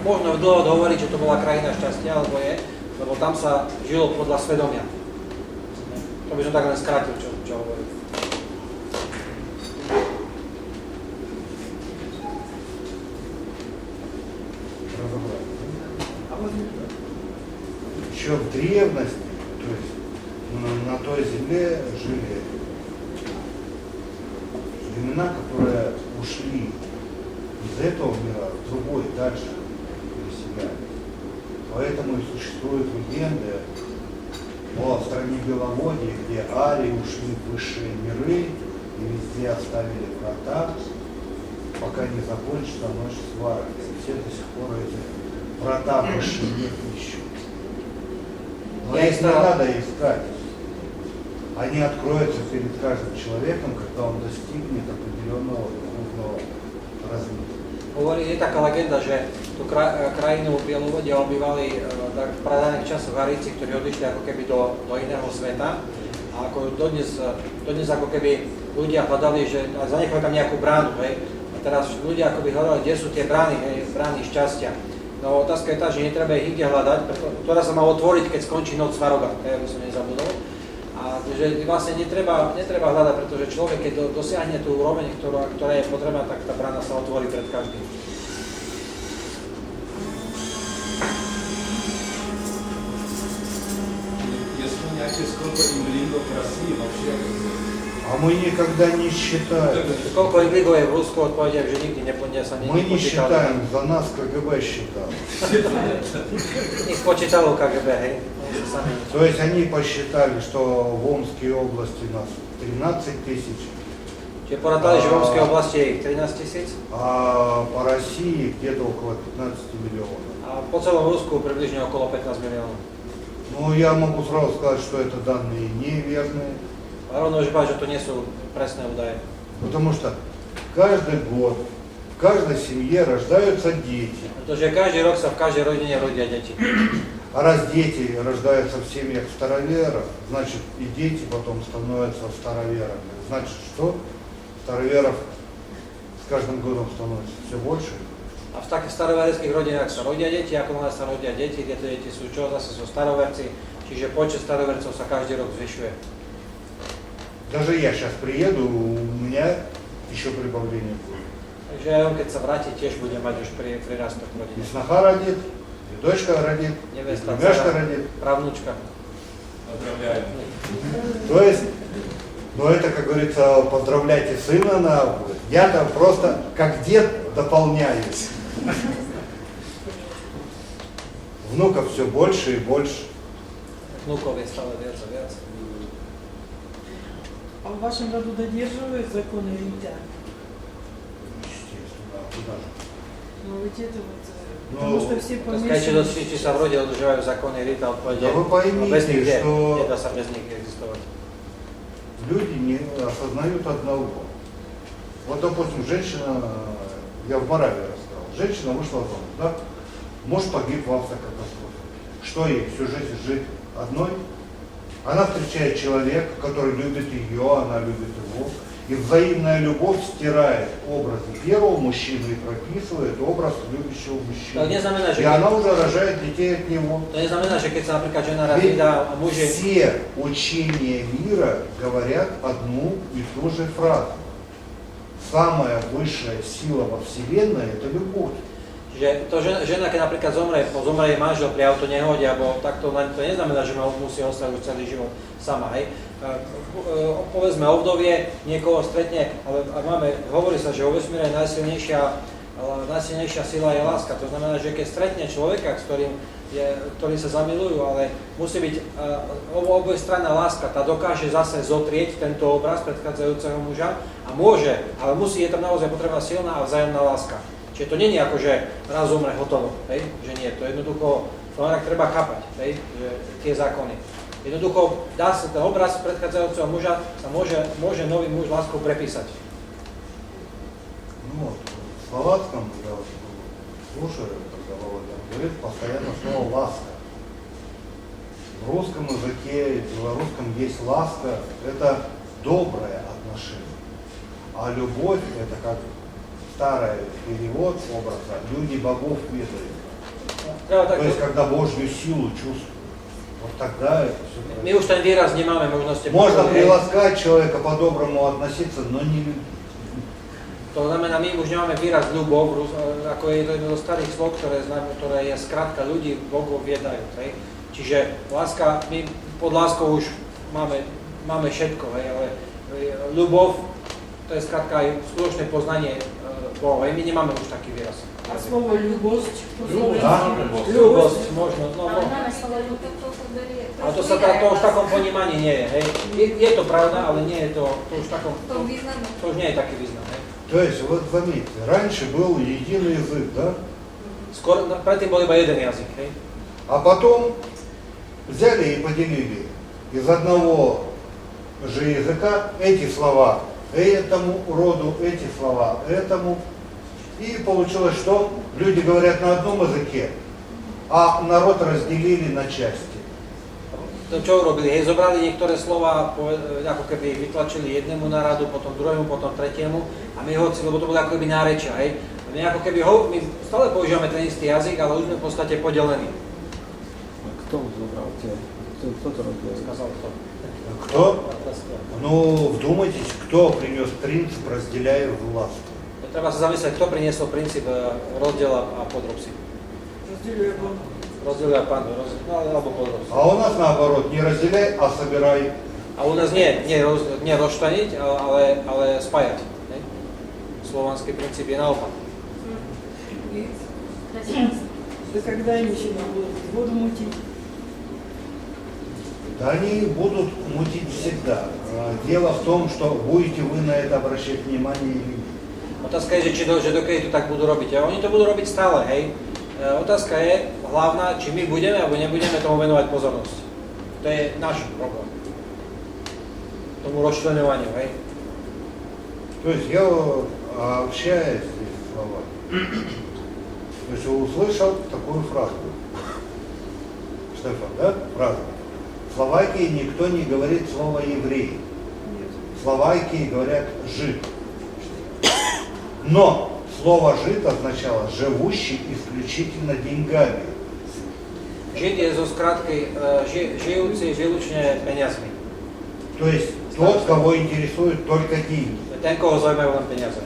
možno dlho hovoriť, že to bola krajina šťastia, alebo je, lebo tam sa žilo podľa svedomia. To by som tak len skrátil, čo hovorím. Еще в древности, то есть на той земле жили племена, которые ушли из этого мира в другой, дальше переселялись. Поэтому и существуют легенды о стране Беловодья, где арии ушли в высшие миры и везде оставили врата, пока не закончится ночь сварки. Все до сих пор эти врата в высший мир ищут. Но их не надо искать. Они откроются перед каждым человеком, когда он достигнет определенного духовного развития. Je taká legenda, že tú krajinu Bielovodia obývali v pradánych časoch Aríci, ktorí odišli ako keby do iného sveta. A ako dodnes ako keby ľudia hľadali, že zanechali tam nejakú bránu. Hej. A teraz ľudia ako by hľadali, kde sú tie brány, brány šťastia. No otázka je tá, že netreba ich nikde hľadať, ktorá sa má otvoriť, keď skončí noc Svaroga, to ja by som nezabudol. A že vlastne netreba hľadať, pretože človek, keď dosiahne tú úroveň, ktorá je potrebná, tak tá brána sa otvorí pred každým. Если понятие, сколько инвалидов в России вообще. А мы никогда не считаем. Koľko inglíkov je v Rusku, odpovedia, že nikdy sa Мы не считаем, за нас КГБ считал. Ich počítalo KGB, hej. То есть они посчитали, что в Омской области нас 13 тысяч, Čiže porátali, že v Rómskej oblasti je ich 13 000 а по России где-то около 15 миллионов. a po celom Rusku približne okolo 15 miliónov. Ну, я могу сразу сказать, что это данные неверные, A rovno už povedať, že to nie sú presné údaje. потому что каждый год в каждой семье рождаются дети. Pretože každý rok sa v každej rodine rodia deti. А раз дети рождаются в семьях староверов, значит и дети потом становятся староверами. Значит что? Староверов с каждым годом становится все больше. A v takých staroverských rodinách sa rodia deti, ako len sa rodia deti, tieto deti sú čo? Zase sú staroverci, čiže počet starovercov sa každý rok zvyšuje. Даже я сейчас приеду, у меня еще прибавление будет. Takže aj on, keď sa vráti, tiež bude mať už prirastok И rodiny. сноха родит, и дочка родит, и Невеста, племяшка дцера, родит. правнучка. Поздравляем. То есть, ну это, как говорится, поздравляйте сына на будет. Я-то просто как дед дополняюсь. Внуков все больше и больше. Vnúkov je stále viac a viac. А в вашем роду додерживают законы римлян? Естественно, а куда же? Ну ведь это вот, Ну, потому что все Skajte, помешаны. či sa v rode dodržovajú zákony Rita, odpovede. Да вы поймите, bez nich что nedá sa bez nich existovať. люди не осознают одного. Вот, допустим, женщина, я в Моравии рассказал, женщина вышла замуж, да? Муж погиб в автокатастрофе. Что ей, всю жизнь жить одной? Она встречает человека, который любит ее, она любит его. И взаимная любовь стирает образ первого мужчины и прописывает образ любящего To мужчины. neznamená, že И она уже рожает детей от него. to neznamená, že keď sa napríklad žena raz Ведь vydá a muže, все учения мира говорят одну и ту же фразу. Самая высшая сила во Вселенной – это любовь. že to žena, keď napríklad zomre jej manžel pri autonehode, alebo takto, to neznamená, že musí ostať už celý život sama, hej. Povedzme ovdovie, niekoho stretne, ale hovorí sa, že vo vesmíre najsilnejšia sila je láska. To znamená, že keď stretne človeka, ktorí sa zamilujú, ale musí byť obojstranná láska, tá dokáže zase zotrieť tento obraz predchádzajúceho muža a môže, ale je tam naozaj potrebná silná a vzájomná láska. Čiže to nie je ako, že raz umre hotovo, hej? Že nie, to jednoducho, to treba chápať, hej? Že tie zákony. Jednoducho dá sa ten obraz predchádzajúceho muža, sa môže nový muž láskou prepísať. Ну вот, в словацком, я вот слушаю, когда Володя говорит, постоянно слово «ласка». В русском языке, в белорусском есть ласка, это доброе отношение. А любовь – это как старый перевод образа «люди богов ведают». То есть, когда Божью силу чувствуют. Вот тогда это все My už ten výraz nemáme možnosti. Можно приласкать человека, по-доброму относиться, но не любить. To znamená, my už nemáme výraz ľubov, ako je to jedno zo starých slov, ktoré je skrátka ľudí bogov viedajú. Hej? Čiže láska, my pod láskou už máme všetko, hej? Ale ľubov, to je skrátka aj skutočné poznanie Boha. My nemáme už taký výraz. А слово «любость»? Ľubosť, možno. Ale máme slovo ľúbosť, to berie. Ale to už v takom ponímaní nie je, hej. Je to pravda, ale nie je to už v takom, To význam. to už nie je taký význam, hej. То есть, вот заметьте, раньше был единый язык, да? Skôr, predtým bol iba jeden jazyk, hej. А потом взяли и поделили из одного же языка эти слова этому роду, эти слова этому. И получилось, что люди говорят на одном языке, а народ разделили на части. To čo urobili? Hej, zobrali niektoré slova, ako keby ich vytlačili jednému národu, potom druhému, potom tretiemu a my lebo to bolo ako keby nárečia, hej. A my ako keby my stále používame ten istý jazyk, ale už sme v podstate podelení. A kto zobral tie? Kto to robil? Skázal kto? Кто? Ну, вдумайтесь, кто принес принцип «разделяй власть». Treba sa zamyslieť, kto priniesol princíp rozdiela a podrob si. Rozdiel a pán, alebo podrob si. А у нас наоборот, не разделяй, а собирай. A u nás nie rozštaniť, ale spájať. Ne? Slovanský princíp je naopak. Да когда они еще будут воду мутить? Да они будут мутить всегда. Дело в том, что будете вы на это обращать внимание или нет. Otázka je, že dokedy to tak budú robiť. A oni to budú robiť stále, hej. Otázka je hlavná, či my budeme alebo nebudeme tomu venovať pozornosť. To je náš problém. Tomu rozčleňovaniu, hej. То есть я общаюсь здесь с словами. То есть услышал такую фразу. Штефан, да? Фразу. В Словакии никто не говорит слово «еврей». В Словакии говорят «жид». Но слово «жид» означало «живущий исключительно деньгами». Žid je zo skratky žijúci výlučne peniazmi. То есть тот, кого интересуют только деньги. Ten, koho zaujímajú len peniaze.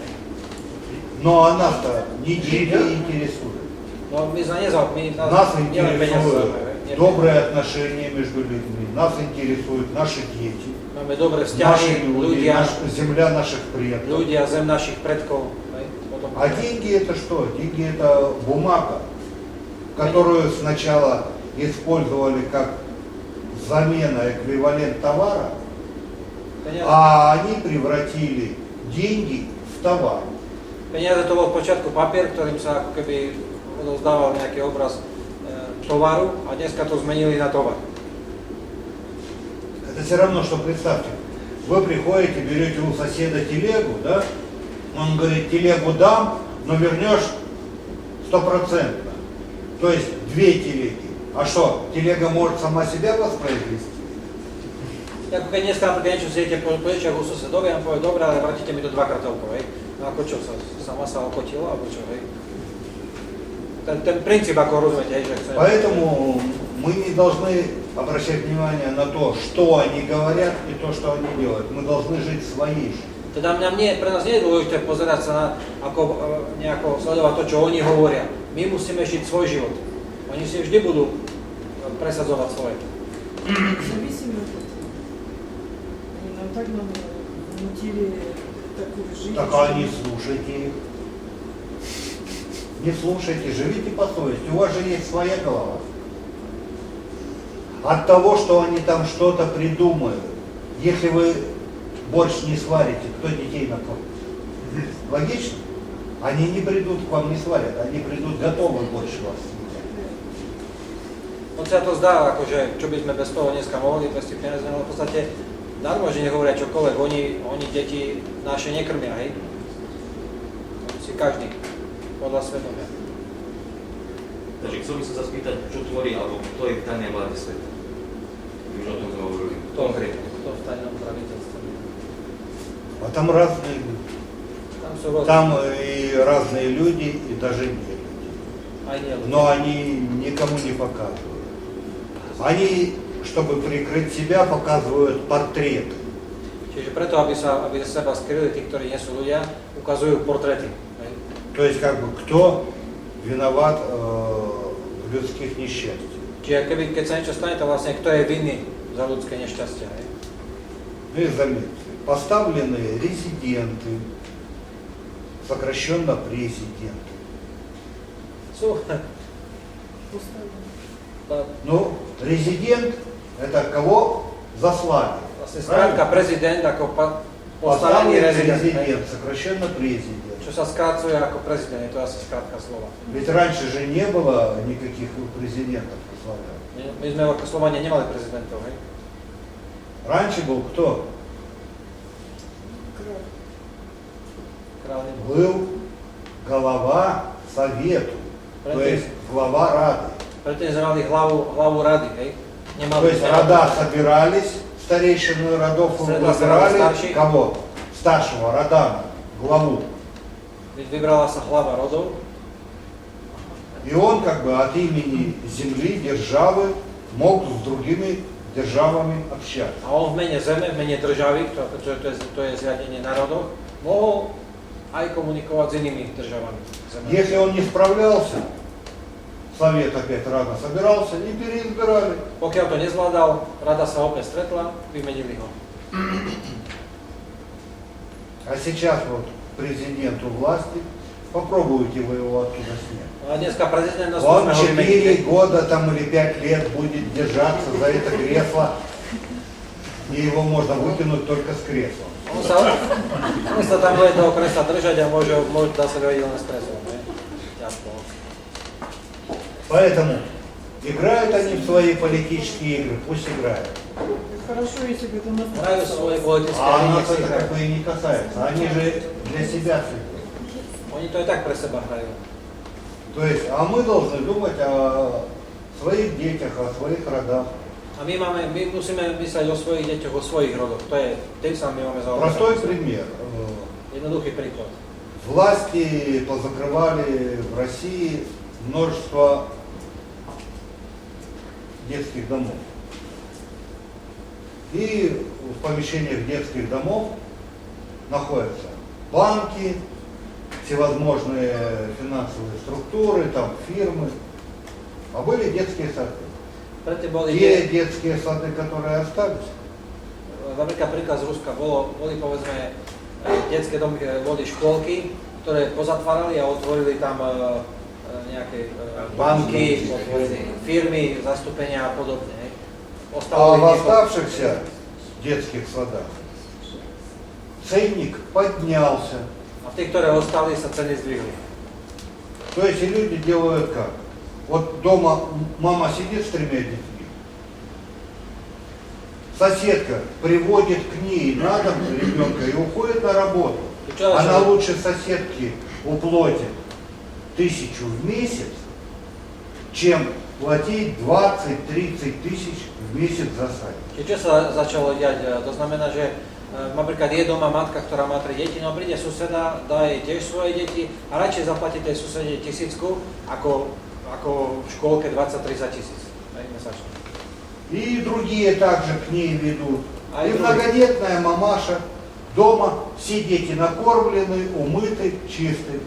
Но нас-то не деньги интересуют. No my sa nezaujímajú, Нас nielen peniaze интересуют zaujímajú. добрые отношения между людьми. Нас интересуют наши дети, Máme dobré наши vzťahy, люди, земля našich предков. ľudia, zem našich predkov. А деньги это что? Деньги это бумага, которую сначала использовали как замена, эквивалент товара, а они превратили деньги в товар. Peniaze to bol v počiatku papier, ktorým sa ako keby odovzdával nejaký obraz tovaru a dneska to zmenili na tovar. Это все равно, что представьте, вы приходите, берете у соседа телегу, да? Он говорит, телегу дам, но вернешь 100%. То есть 2 телеги. А что, телега может сама себя воспроизвести? Ako keď dneska napríklad niečo siete požičia u susedovi a povie, dobre, ale vrátite mi to 2-krát toľko, hej. No ako čo, sama sa okotilo, alebo čo, hej. Ten принцип, ako rozumiete, hej, že chce... Поэтому мы не должны обращать внимание на то, что они говорят и то, что они делают. Мы должны жить своей жизнью. Teda pre nás nie je dôležité pozerať sa na, ako nejako sledovať to, čo oni hovoria. My musíme žiť svoj život. Oni si vždy budú presadzovať svoje. Зависимо от этого. Они нам так намутили такую жизнь. Так а не слушайте их. Не слушайте, живите по совести. У вас же есть своя голова. От того, что они там что-то придумают, если вы борщ не сварите, кто детей накормит? Логично? Они не придут к вам, не сварят, они придут готовый борщ вас съедят. On sa to zdá, akože, čo by sme bez toho dneska mohli, proste peniaze, ale v podstate darmo, že nehovoria čokoľvek, oni deti naše nekrmia, hej? Oni si každý, podľa svedomia. Takže chcel by som sa spýtať, čo tvorí, alebo kto je v tajnej vláde sveta? Už o tom sme hovorili. Konkrétne. Kto v tajnom praviteľstve? А там разные люди. Tam sú rôzne. Там и разные люди, и даже не люди. Aj nie ľudia. Но они никому не показывают. Они, чтобы прикрыть себя, показывают портреты. Čiže preto, aby sa seba skryli tí, ktorí nie sú ľudia, ukazujú portréty. Hej? То есть как бы кто виноват в людских несчастьях. Čiže keď sa niečo stane, to vlastne kto je vinný za ľudské nešťastie. Hej? Ну и заметьте, поставленные резиденты, сокращенно президенты. Sú. Ну, резидент это кого заслали. Vlastne skrátka prezident ako Поставленный postavený rezident. резидент, сокращенно президент. Čo sa skracuje ako prezident, je to asi skrátka slova. Ведь раньше же не было никаких президентов по словам. My sme ako Slovania nemali prezidentov, hej? Раньше был кто? Král nebol. Был глава совету, то есть глава рады. Preto sme mali hlavu rady, hej? То есть рода собирались, старейшины родов выбирали кого? Старшего рода, главу. Veď vybrala sa hlava rodov И он как бы от имени земли, державы, мог с другими державами общаться. a on v mene zeme, v mene državy, to je zriadenie národov, mohol aj komunikovať s inými državami. Если он не справлялся, совет опять рано собирался и переизбирали. Pokiaľ to nezvládal, rada sa opäť stretla, vymenili ho. А сейчас вот президенту власти, попробуйте вы его оттуда снять. A dneska prezident nás Он môžeme ho 4 vymeniť. года там или 5 лет будет держаться за это кресло, и его можно выкинуть только с кресла. On sa tam bude toho kresla držať a môže dá sa vyhodiť len z kresla. Ťažko. Поэтому играют они в свои политические игры, пусть играют. Хорошо, если бы это нас Hrajú svoje politické А hry, нас nech si это hrajú. как бы и не касается. Они же для себя цветут. Oni to aj tak pre seba hrajú. То есть, а мы должны думать о своих детях, о своих родах. A my musíme mysleť o svojich deťoch, o svojich rodoch. To je, tým sa my máme Простой zaoberať. пример. Jednoduchý príklad. Власти позакрывали в России множество детских домов. И в помещениях детских домов находятся банки, всевозможные финансовые структуры, там фирмы. А были детские сады. Preto boli Те детские сады, которые остались, napríklad príklad z Ruska, boli povedzme detské domy, boli škôlky, ktoré pozatvárali a otvorili tam nejaké banky, otvorili firmy, zastúpenia a podobne. Hej. а Ostalo в ich оставшихся детских садах ценник поднялся. a v tých, ktoré ostali, sa ceny zdvihli. То есть и люди делают как? Вот дома мама сидит с 3 детьми, соседка приводит к ней на дом ребенка и уходит на работу. Она лучше соседки уплатит 1000 в месяц, чем платить 20-30 тысяч в месяц за сайт. Čiže čo sa začalo diať? To znamená, že napríklad je doma matka, ktorá má 3 deti, no príde suseda, dá jej tiež svoje deti a radšej zaplatí tej susede 1000 ako v škôlke 20-30 tisíc. Mesačne. И другие также к ней ведут. А И и многодетная мамаша дома, все дети накормлены, умыты, чисты.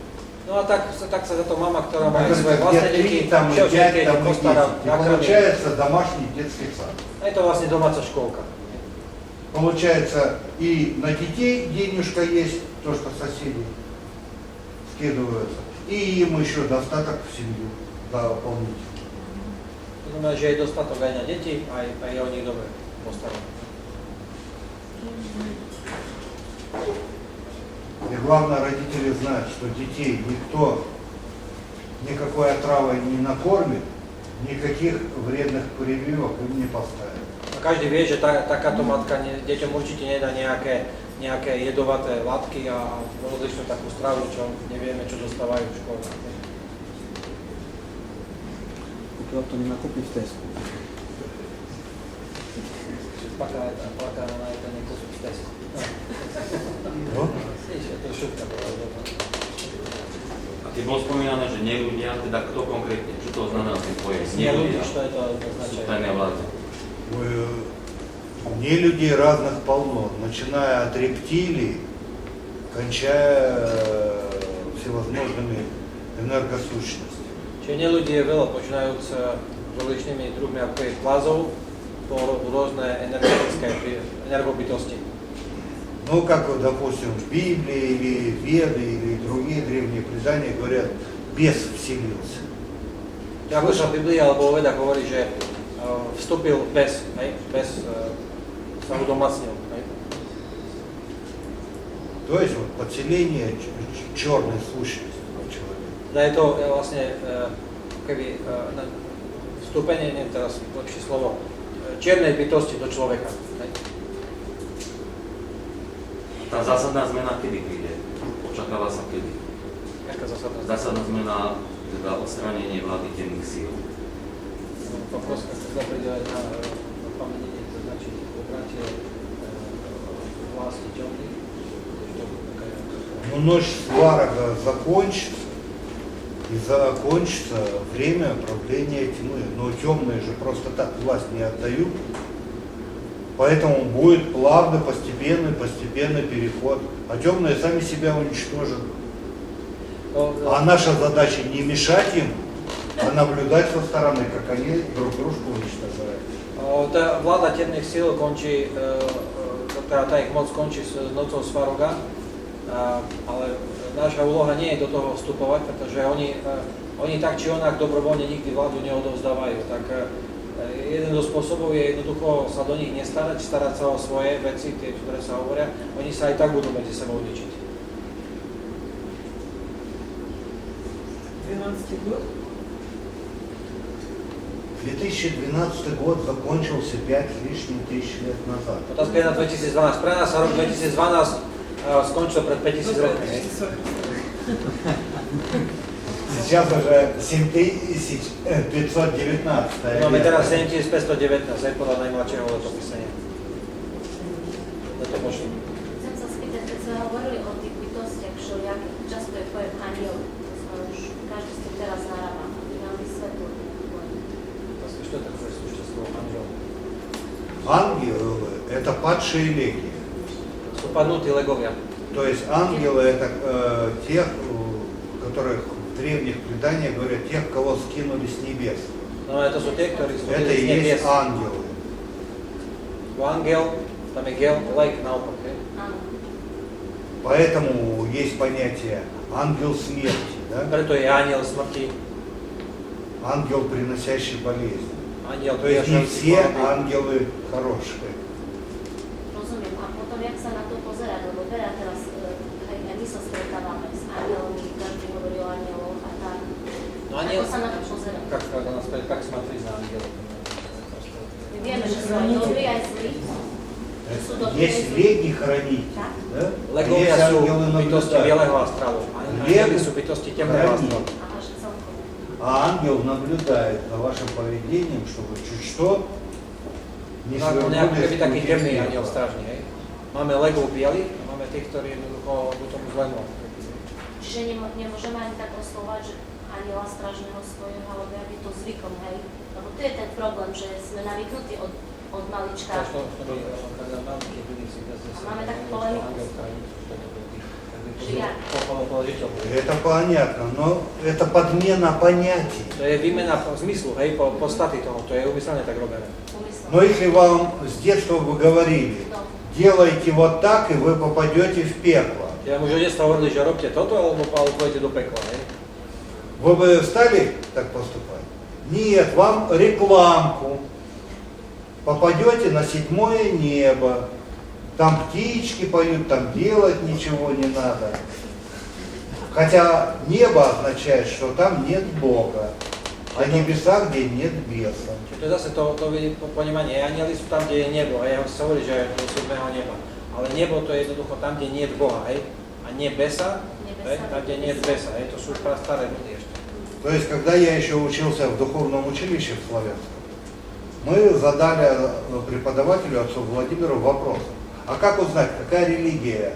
No a tak sa za to mama, ktorá má Где svoje vlastné deti, 3, там и všetky 5, deti там и 10. postará, И nakrmí. получается домашний детский сад. A je to vlastne domáca škôlka. Получается и на детей денежка есть, то, что соседи скидываются. И им еще достаток в семью дополнительно. To znamená, že je dostatok aj na deti, aj je o nich dobre postarané. И главное, родители знают, что детей никто никакой отравой не накормит, никаких вредных прививок им не поставит. A každý vie, že takáto matka deťom určite nedá nejaké jedovaté látky a rozličnú takú stravu, čo nevieme, čo dostávajú v škole. Pokiaľ to nenakúpi v Tesku. Plaká na to nekúpiť v Tesku. No? To je šutka bola. A keď bolo spomínané, že neľudia, teda kto konkrétne, čo to znamená ten pojem? Neľudí, čo je to Sú tajné vlády. Нелюдей разных полно, начиная от рептилий, končia всевозможными энергосущностями. Čiže neľudí je veľa, počínajúc rozličnými druhmi, ako je plazov, po rôzne energobytosti. Ну, как, вот, допустим, в Библии или Веды, или другие древние предания говорят, бес вселился. Ako sa v Biblii alebo vo Vedách hovorí, že vstúpil bez sa udomacnil. То есть вот, подселение черной сущности в человека. Da je to vlastne keby vstúpenie, neviem teraz lepšie slovo, čiernej bytosti do človeka. Tá zásadná zmena kedy príde? Očakáva sa kedy? Jaká zásadná zmena? Zásadná zmena, teda odstránenie vlády temných síl. Вопрос, как тогда придет на поменение, это значит убрать власти темных, чтобы такая... Но ночь сварога закончится, и закончится время правления тьмы. Но темные же просто так власть не отдают. Поэтому будет плавный, постепенный переход. А темные сами себя уничтожат. А наша задача не мешать им, а наблюдать со стороны, как они друг дружку уничтожают. Tá vláda temných síl končí, teda tá ich moc končí s nocou Svaroga, ale naša úloha nie je do toho vstupovať, pretože oni tak či onak dobrovoľne nikdy vládu neodovzdávajú. Tak jeden zo spôsobov je jednoducho sa do nich nestarať, starať sa o svoje veci, tie, ktoré sa hovoria, oni sa aj tak budú medzi sebou ničiť. 12 год? 2012 год закончился 5 с лишним тысяч лет назад. Otázka je na 2012. Pre nás sa rok 2012 skončil pred 5000 rokmi. Сейчас уже 7519. Máme teraz 7519, aj podľa najmladšieho letopísania. Letopočtu. Chcem sa spýtať, keď sme hovorili o tých bytostiach všelijakých, často je pojem aniel, to sme už každý s tým teraz narába, aby nám vysvetlil ten pojem. Что такое существо ангел? Ангелы – это падшие легии. Sú padnutí legovia. То есть ангелы – это тех, которых в древних преданиях говорят, тех, кого скинули с небес. No ale to sú tie, ktorí sú Это z и nebies. есть ангелы. Ангел, tam je gel, leg naopak. Áno. Поэтому есть понятие ангел смерти, да? Preto je aniel smrti, Ангел, приносящий болезнь. aniel То есть не все choroby. ангелы хорошие. Rozumiem. A potom, jak sa na to pozerať, lebo veľa teraz, aj my sa stretávame s anielmi, každý hovorí o anieloch a tak. No aniel, Ako sa na to pozerať? как смотреть на ангелов? My vieme, že sú aj dobrí, aj zlí. Есть леги хранить, Tak? да? Legovia Есть sú ангелы bytosti наблюдать. bieleho astralu. Anieli sú bytosti temného astralu. A až celkom. А а ангел наблюдает за вашим поведением, чтобы чуть что не No, on je ako keby taký свернули temný с aniel пути. strážny, hej. Máme legov bielých a máme tých, ktorí jednoducho do tomu zlenú. Čiže nemôžeme ani tak oslovať, že aniela strážneho svojho, alebo jak je to zvykom, hej? Lebo to je ten problém, že sme navyknutí od malička. Máme takú polemiku. Že jak? Это понятно, но это подмена понятий. To je výmena zmyslu, hej, podstaty toho, to je umyselne tak robené. Но если вам с детства вы говорили, делайте вот так, и вы попадете в пекло, Ja mu už od detstva hovorili, že robte toto, alebo pôjdete do pekla, hej. вы бы стали так поступать? Нет, вам рекламку. Попадете на 7-е небо. Там птички поют, там делать ничего не надо. Хотя небо означает, что там нет Бога, а небеса, где нет беса. Čiže to je zase to ponímanie, anieli sú tam, kde je nebo, hej, on sa hovorí, že je do 7. neba. Ale nebo to je jednoducho tam, kde nie je Boha, hej. A nebesa, hej, tam, kde nie je besa, hej, to sú staré ľudia ešte. То есть, когда я еще учился в духовном училище в Славянском, мы задали преподавателю, отцу Владимиру, вопрос. А как узнать, какая религия,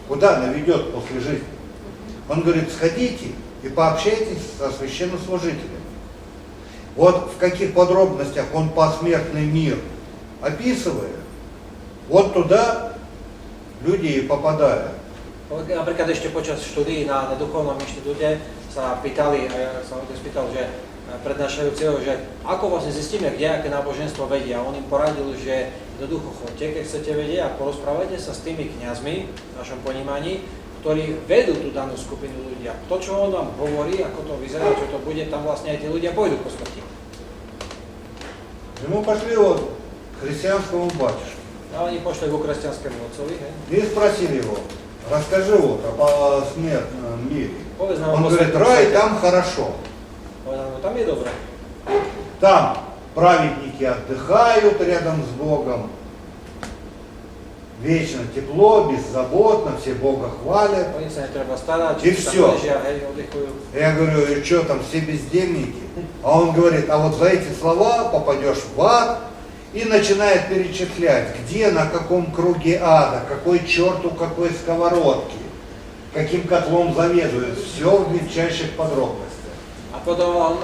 куда она ведет после жизни? Он говорит, сходите и пообщайтесь со священнослужителем. Вот в каких подробностях он посмертный мир описывает, вот туда люди и попадают. Napríklad ešte počas štúdií na duchovnom inštitúte sa pýtali, a ja som ho spýtal, že prednášajúceho, že ako vlastne zistíme, kde aké náboženstvo vedia. A on im poradil, že jednoducho chodte, keď chcete vedieť a porozprávajte sa s tými kňazmi v našom ponímaní, ktorí vedú tú danú skupinu ľudia. To, čo on vám hovorí, ako to vyzerá, čo to bude, tam vlastne aj tí ľudia pôjdu po smrti. И мы пошли вот к христианскому батюшке A oni pošli ku kresťanskému otcovi, hej. и спросили его, расскажи вот о посмертном мире. Povedz nám Он o говорит, posmrtnom рай svete. там хорошо. Povedal, no tam je dobré. Там праведники отдыхают рядом с Богом. Вечно тепло, беззаботно, все Бога хвалят. O nich sa netreba starať, I či sa всё. ležia, hej, oddychujú. Я говорю, и что там, все бездельники? А он говорит, а вот за эти слова попадешь в ад, и начинает перечислять, где, на каком круге ада, какой черт у какой сковородки, каким котлом заведует, все в мельчайших подробностях. A potom on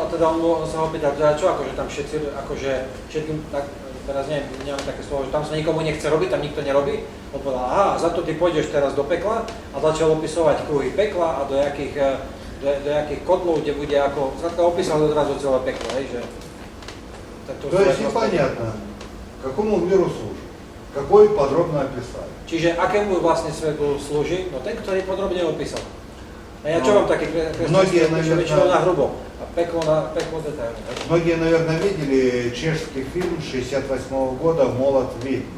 sa ho pýtal, teda čo, akože tam všetkým, tak teraz neviem také slovo, že tam sa nikomu nechce robiť, tam nikto nerobí. On povedal, aha, za to ty pôjdeš teraz do pekla a začal opisovať kruhy pekla a do jakých kotlov, kde bude ako, skrátka opísal odrazu celé peklo, hej, že... Tak То есть непонятно, какому миру служит, какой подробно описали. Čiže akému vlastne svetu slúži? No ten, ktorý podrobne opísal. A ja čo No, mám také mnohé, kresťanské, naверное, väčšinou na hrubo. A peklo detailne. Многие, наверное, видели чешский фильм 68 года «Молот ведьм».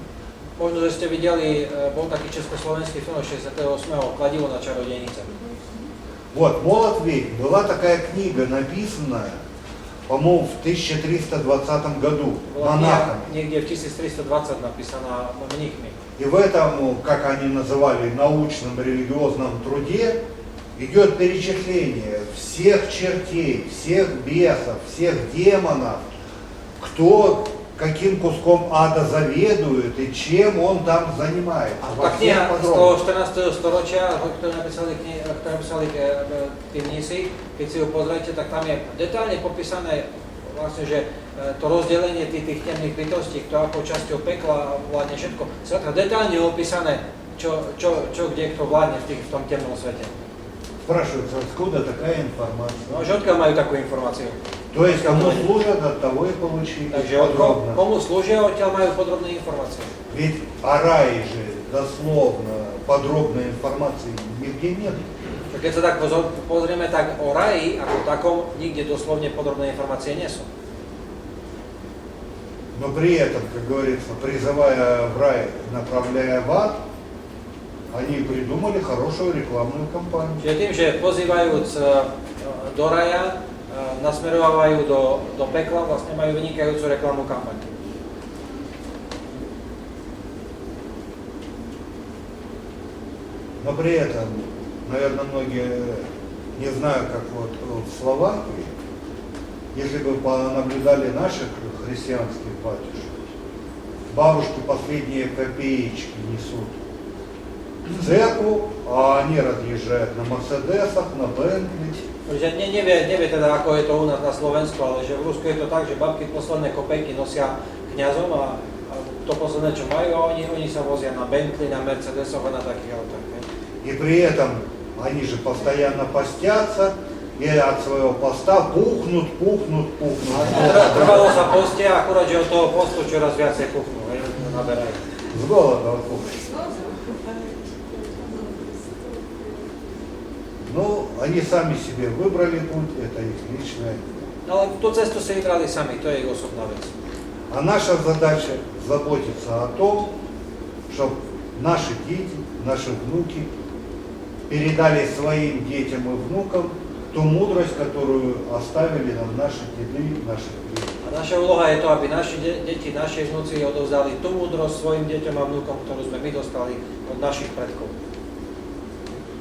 Možno, že ste videli, bol taký československý film 68. Kladivo na čarodejnice. Вот, «Молот ведьм» была такая книга, написанная, по-моему, в 1320 году Bola kniha монахами. niekde v 1320 napísaná mníchmi. И в этом, как они называли, научном религиозном труде идет перечисление всех чертей, всех бесов, всех демонов, кто каким куском ада заведует и чем он там занимается. A Во tá всех kniha z toho подробностях. 14. storočia, ktorú napísali tí mnísi, keď si ju pozriete, tak tam je detailne popísané vlastne, že to rozdelenie tých temných bytostí, kto ako časťou pekla vládne všetko. Skrátka detailne opísané, čo kde kto vládne v tom temnom svete. Спрашивается, откуда такая информация? No, že odkiaľ majú takú informáciu? То есть кому служат, от того и получили Takže подробно. komu slúžia, odtiaľ majú podrobné informácie. Ведь о рае же дословно подробной информации нигде нет. Keď sa tak pozrieme, tak o raji ako takom nikde doslovne podrobné informácie nie sú. Но при этом, как говорится, призывая в рай, направляя в ад, они придумали хорошую рекламную кампанию. Čiže tým, že pozývajúc do raja, nasmerovávajú do pekla, vlastne majú vynikajúcu reklamnú kampaň. Но при этом, наверное, многие, не знаю, как вот в Словакии, если бы понаблюдали наших христианских батюшек, бабушки последние копеечки несут в церкву, а они разъезжают на Мерседесах, на Бентли. Že nevie teda, ako je to u nás na Slovensku, ale že v Rusku je to tak, že babky posledné kopejky nosia kňazom a to posledné, čo majú, a oni sa vozia na Bentley, na Mercedesoch a na takých autách. И при этом они же постоянно постятся и от своего поста пухнут. A trvalo sa postia, akurát, že od toho postu čoraz viacej puchnú, naberajú. С голода пухнут. Ну, они сами себе выбрали путь, это их личное. No ale tú cestu si vybrali sami, to je ich osobná vec. А наша задача заботиться о том, чтобы наши дети, наши внуки передали своим детям и внукам ту мудрость, которую оставили нам наши деды, наши предки. A naša úloha je to, aby naši deti, naši vnúci odovzdali tú múdrosť svojim deťom a vnúkom, ktorú sme my dostali od našich predkov.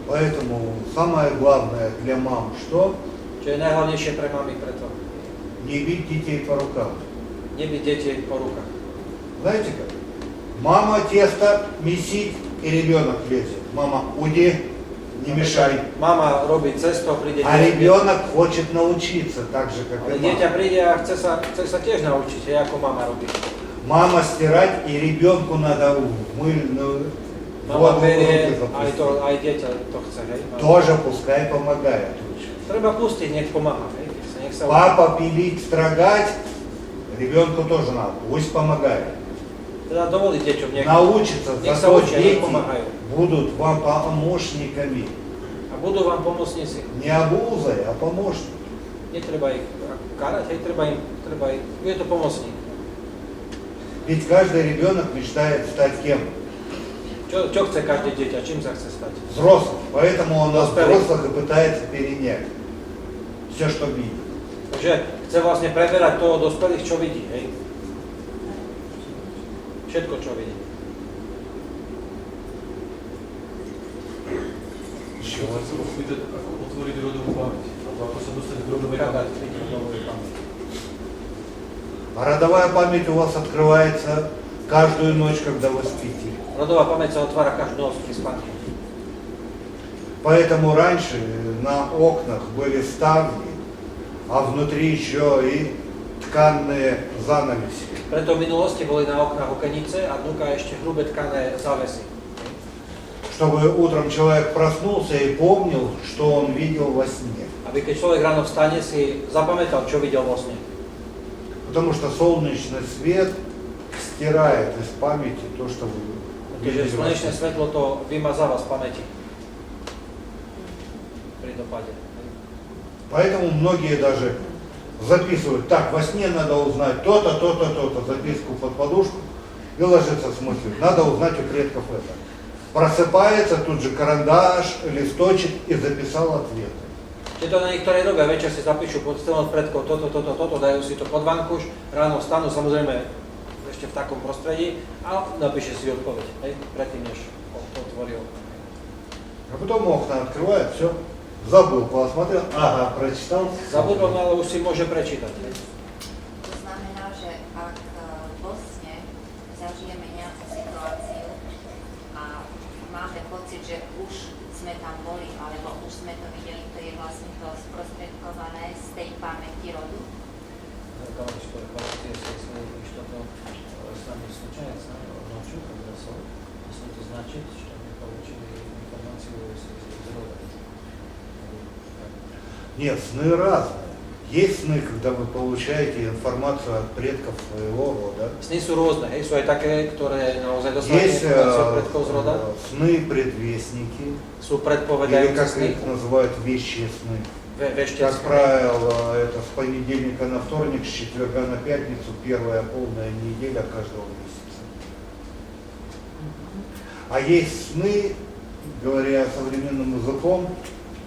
Поэтому самое главное для мам что? Čo je najhlavnejšie pre mami preto. Не бить детей по рукам. Nebyť deti po rukách. Знаете как? Мама тесто месит, и ребенок лезет. Мама, уйди, не мешай. Mama robí cesto, príde А ребенок хочет научиться так же, как ale и dieťa мама. príde a chce sa tiež naučiť, ako mama robí. Мама стирать, и ребенку надо мыльную Mama воду в berie, руки aj dieťa to chce, hej. Mama. Тоже пускай помогает. Treba pustiť, nech pomáha, hej. Nech sa Папа пилить, строгать, ребенку тоже надо. Пусть помогает. teda dovoliť deťom nech Научиться, nech sa зато učia, nech дети pomáhajú. будут вам помощниками. A budú vám pomocníci. Не обузой, а помощниками. Netreba ich karať, hej, treba im, bude to pomocník. Ведь каждый ребенок мечтает стать кем? Čo chce každé dieťa, čím sa chce stať? Взрослым. Поэтому он от Достоверно. взрослых и пытается перенять все, что видит. Takže chce vlastne preberať to od dospelých, čo vidí, hej. Všetko, čo vidí. Еще Chcem sa opýtať, ako otvoriť rodovú pamäť, alebo ako sa dostať k rodovej Kada pamäti. vidí novú pamäť. А родовая память у вас открывается каждую ночь, когда вы спите. Rodová pamäť sa otvára každú noc pri spánku. Поэтому раньше на окнах были ставни, а внутри еще и тканные занавеси. Preto v minulosti boli na oknách okenice a dnuka ešte hrubé tkané závesy. Чтобы утром человек проснулся и помнил, что он видел во сне. Aby keď človek ráno vstane, si zapamätal, čo videl vo sne. Потому что солнечный свет стирает из памяти то, что вы Keďže видели во slnečné сне. svetlo to vymazáva z pamäti. Pri dopade. Поэтому многие даже записывают, так, во сне надо узнать то-то, то-то, то-то, записку под подушку и ложится с мыслью, надо узнать у предков это. Просыпается, тут же карандаш, листочек и записал ответы. Čiže to na niektoré robia, večer si zapíšu pod stolom predkov toto, dajú si to pod vankuš, ráno vstanú, samozrejme ešte v takom prostredí a napíše si odpoveď, hej, predtým než otvoril. А потом окна открывает, все, забыл, посмотрел, ага, прочитал. Zabudol, ale už si môže prečítať. Hej. To znamená, že ak vo sne zažijeme nejakú situáciu a máme pocit, že už sme tam boli, alebo už sme to videli, to je vlastne to sprostredkované z tej pamäti rodu. Говорит, что если что-то с нами случается ночью, когда сон, если это значит, что мы получили информацию из рода. Нет, сны разные. Есть сны, когда вы получаете информацию от предков своего рода. Sny sú rôzne, hej, sú aj také, ktoré naozaj dostávate Есть informáciu od predkov z roda. сны предвестники, Sú или predpovedajúce как sny, их называют, вещие сны. Как veštecké. правило, это с понедельника на вторник, с четверга на пятницу, первая полная неделя каждого месяца. А есть сны, говоря современным языком,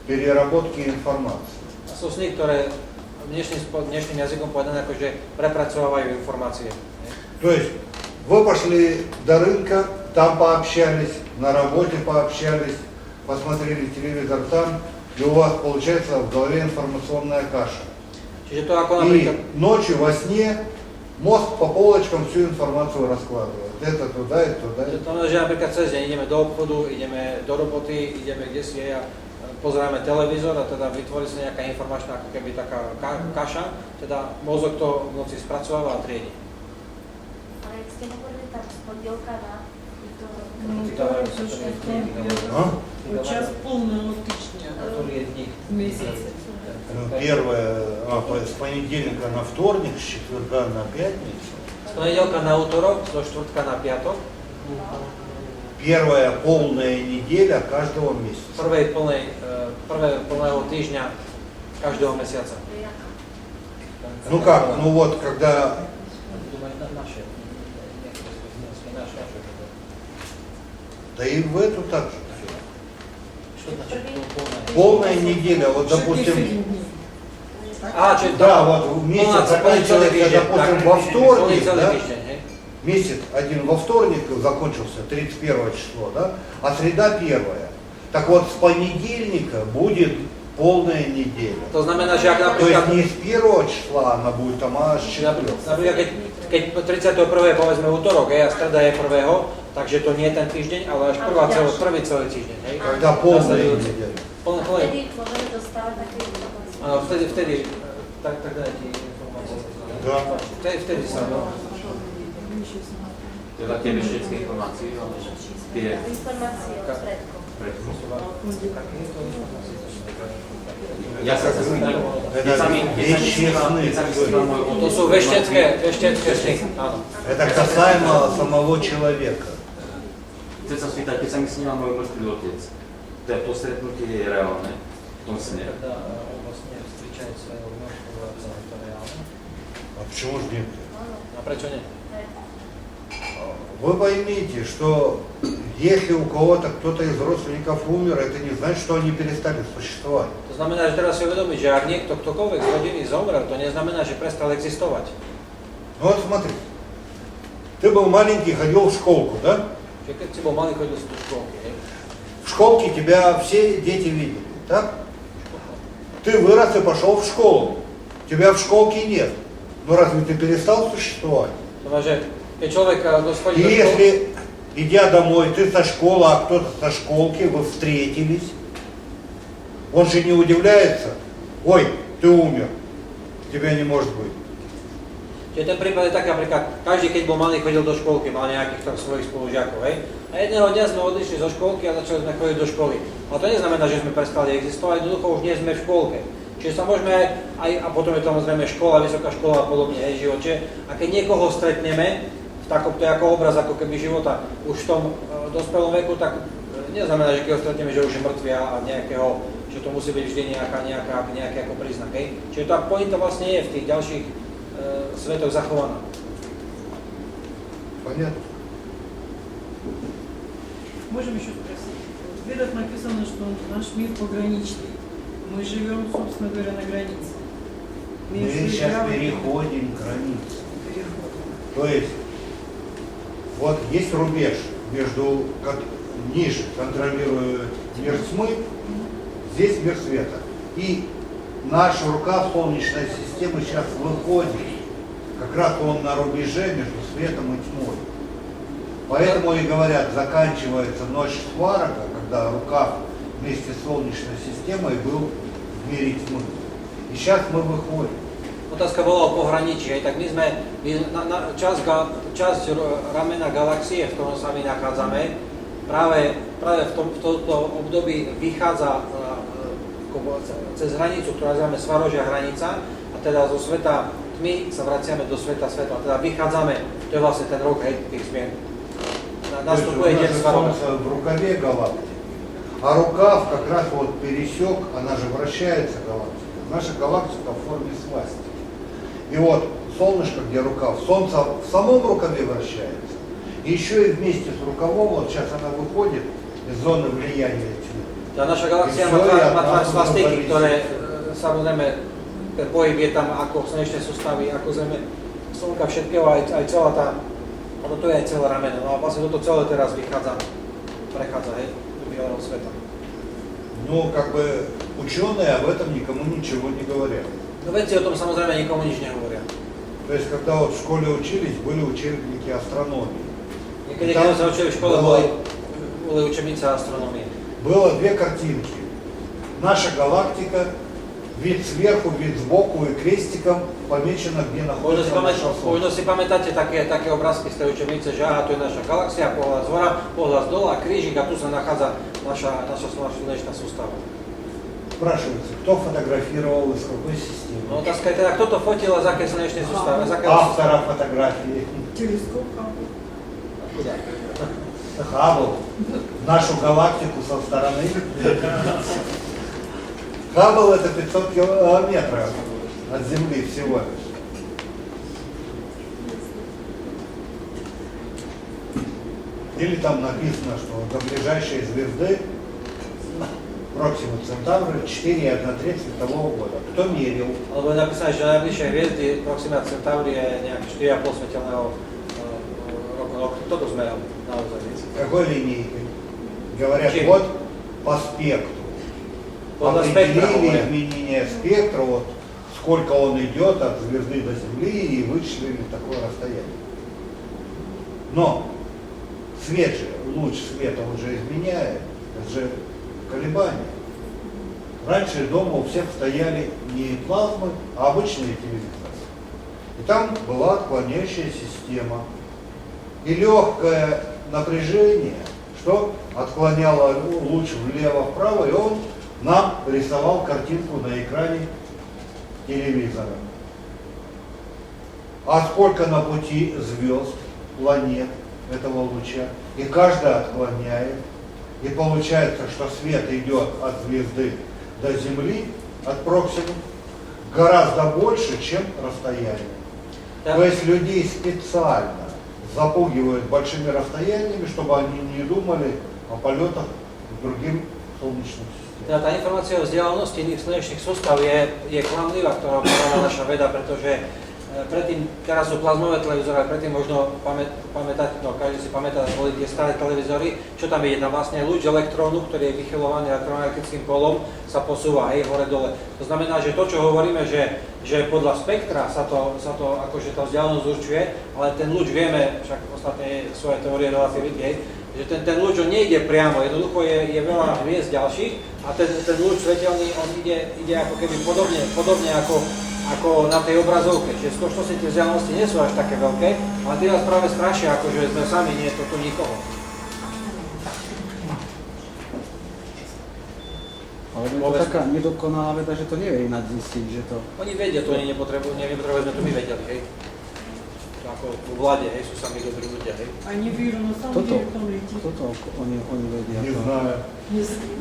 переработки информации. A sú sny, ktoré dnešným jazykom povedané akože prepracovávajú informácie. hej. То есть вы пошли до рынка, там пообщались, на работе пообщались, посмотрели телевизор там, и у вас получается в голове информационная каша. Čiže to ako И napríklad, ночью во сне мозг по полочкам всю информацию раскладывает. Это туда, это туда. to znamená, že napríklad cez deň ideme do obchodu, ideme do roboty, ideme kde si a pozeráme televízor a teda vytvorí sa nejaká informačná ako keby taká kaša, teda mozog to v noci spracováva a triedi. Ale jak ste hovorili, tá spodielka na to, Ну, да, это же А? вот сейчас полная латышня Ktorý je dní. в месяце. Ну, первое, с понедельника на вторник, с четверга на пятницу. Z ponedelka na útorok, zo štvrtka na piatok, Первая полная неделя каждого месяca. prvé plného týždňa každého mesiaca. to je jaká? Ну как, ну вот, когда Naše. да и в эту также. Čo znači plné? Полная неделя, вот Что допустим, 10 дней. Á, čiže да, вот месяц заканчивается, допустим, во вторник, да? týždeň, hej? Месяц один во вторник закончился, 31 число, да? А среда первая. Так вот, с понедельника будет полная неделя. To znamená, že ak То есть napríklad, не с первого числа она будет, там, а с 4. napríklad keď 31. povedzme útorok, hej, a streda je 1., takže to nie je ten týždeň, ale až prvý celý týždeň, hej? Когда полная Nasledujúci. неделя. Plné. Vtedy môžeme dostávať také informácie. Áno, vtedy, tak dajte informácie. Да. Vtedy sa, no. Teda tie všetky informácie, ale tie Informácie o predkoch. Ja sa spýtam, Это вещественные. To sú veštecké sny, áno. Это касаемо самого человека. chcem sa spýtať, keď sa mi sníva môj mŕtvý otec, to stretnutie je reálne v tom sne. Когда vlastne встречает своего мертвого отца, это реально. А почему же нет? Áno, A prečo nie? Вы поймите, что если у кого-то кто-то из родственников умер, это не значит, что они перестали существовать. To znamená, že teraz si uvedomiť, že ak niekto, ktokoľvek z rodiny zomrel, to neznamená, že prestal existovať. Ну вот смотри, ты был маленький, ходил в школку, да? Čiže keď si bol malý, chodil si do školky, hej? В школке тебя все дети видели, так? Ты вырос и пошел в школу. Тебя в школке нет. Ну разве ты перестал существовать? To znamená, že keď človek И chodí do školy, если, идя домой, ты со школы, а кто-то со школки, вы встретились, он же не удивляется, ой, ты умер, тебя не может быть. čiže ten prípad je tak, napríklad, každý, keď bol malý, chodil do školky, mal nejakých tam svojich spolužiakov, hej? A jedného dňa sme odišli zo školky a začali sme chodiť do školy. A to neznamená, že sme prestali existovať, jednoducho už nie sme v školke. Čiže sa môžeme aj, a potom je tam samozrejme škola, vysoká škola a podobne, hej, v živote. A keď niekoho stretneme, to je ako obraz, ako keby života, už v tom dospelom veku, tak neznamená, že keď ho stretneme, že už je mŕtvy a nejakého, že to musí byť vždy nejaký ako príznak, hej. Čiže tá pointa vlastne je v tých ďalších svetoch zachovaná. Понятно? Можем еще спросить. В Ведах написано, что наш мир пограничный. Мы живем, собственно говоря, на границе. Мы Между сейчас явой и переходим границу. переходом. То есть, вот есть рубеж между, как ниже контролирует мир тьмы, здесь мир света. И наша рука в Солнечной системе сейчас выходит, как раз он на рубеже между светом и тьмой. Поэтому и говорят, заканчивается ночь Сварака, когда рука вместе с Солнечной системой был в мире тьмы. И сейчас мы выходим. Otázka bola o pohraničí, hej, tak my sme, časť ramena galaxie, v ktorom sa my nachádzame, práve v tomto období vychádza cez hranicu, ktorá nazývame Svarožia hranica, a teda zo sveta tmy sa vraciame do sveta svetla, teda vychádzame, to je vlastne ten rok, hej, tých zmien. Nastupuje deň Svarožia. Солнце в рукаве галактики, а рукав как раз вот пересек, она же вращается галактика. Наша галактика в форме свастики. И вот солнышко, где рукав, солнце в самом рукаве вращается. И еще и вместе с рукавом, вот сейчас она выходит из зоны влияния тьмы. Tá naša galaxia má tvár svastiky, ktoré samozrejme, ten pohyb je tam ako slnečné sústavy, ako Zeme, Slnka, všetkého, aj celá tá, toto je aj celé rameno. No a vlastne toto celé teraz prechádza, hej, do bývalého sveta. Ну, как бы ученые об этом никому ничего не говорят. No vedci o tom samozrejme nikomu nič nehovoria. То есть, когда вот в школе учились, были учебники астрономии. Niekedy, keď sme sa učili v škole, boli učebnice astronómie. Было две картинки. Наша галактика, вид сверху, вид сбоку и крестиком помечено, где находится наша Možno Солнце. si pamätáte také obrázky z tej učebnice, že aha, tu je naša galaxia, pohľad z hora, pohľad z dola, krížik a tu sa nachádza naša slnečná sústava. Спрашивается, кто фотографировал из какой системы? No otázka je teda, kto to fotil a z akej slnečnej sústavy? Автора фотографии. Телескоп Хаббл. Хаббл. Нашу галактику со стороны. Хаббл это 500 километров от Земли всего лишь. Или там написано, что до ближайшей звезды Проксима Центавра 4,1/3 светового года. Кто мерил? Alebo je napísané, že najbližšie hviezdy Proxima Centauri je nejaké 4,5 svetelného roku. No, kto to zmeral? Naozaj nic. Какой линейкой? Говорят, Чем? вот по спектру. Podľa spektra Определили hovoria. изменение спектра, вот сколько он идет от звезды до Земли, и вычислили такое расстояние. Но свет же, луч света, он же изменяет, это же колебания. Раньше дома у всех стояли не плазмы, а обычные телевизоры. И там была отклоняющая система. И легкое напряжение, что отклоняло луч влево-вправо, и он нам рисовал картинку на экране телевизора. А сколько на пути звезд, планет этого луча, и каждая отклоняет. И получается, что свет идет от звезды до Земли, от Проксимы, гораздо больше, чем расстояние. Да. То есть людей специально запугивают большими расстояниями, чтобы они не думали о полетах к другим солнечным системам. Teda tá informácia o vzdialenosti iných slnečných sústav je klamlivá, ktorá podáva naša veda, pretože predtým, teraz sú plazmové televízory, ale predtým možno pamätať, no každý si pamätá, boli tie staré televízory, čo tam je, tam vlastne lúč elektrónu, ktorý je vychylovaný elektromagnetickým polom, sa posúva, hej, hore dole. To znamená, že to, čo hovoríme, že podľa spektra sa to akože tá vzdialenosť určuje, ale ten lúč vieme, však ostatne svoje teórie relativity, hej, že ten lúč on nejde priamo, jednoducho je veľa hviezd ďalších a ten lúč svetelný, on ide ako keby podobne ako na tej obrazovke. Čiže skutočnosti tie vzdialenosti nie sú až také veľké, ale tie nás práve strašia, akože sme sami, nie je to tu nikoho. Ale je to taká nedokonalá veda, že to nevie ináč zistiť, že to... Oni vedia, to oni nepotrebujú, sme to my vedeli, hej. To ako v vláde, hej, sú sami dobrí ľudia, hej. А не вижу, на самом Кто-то, деле там летит. кто-то oni vedia. Не знаю. Не знаю.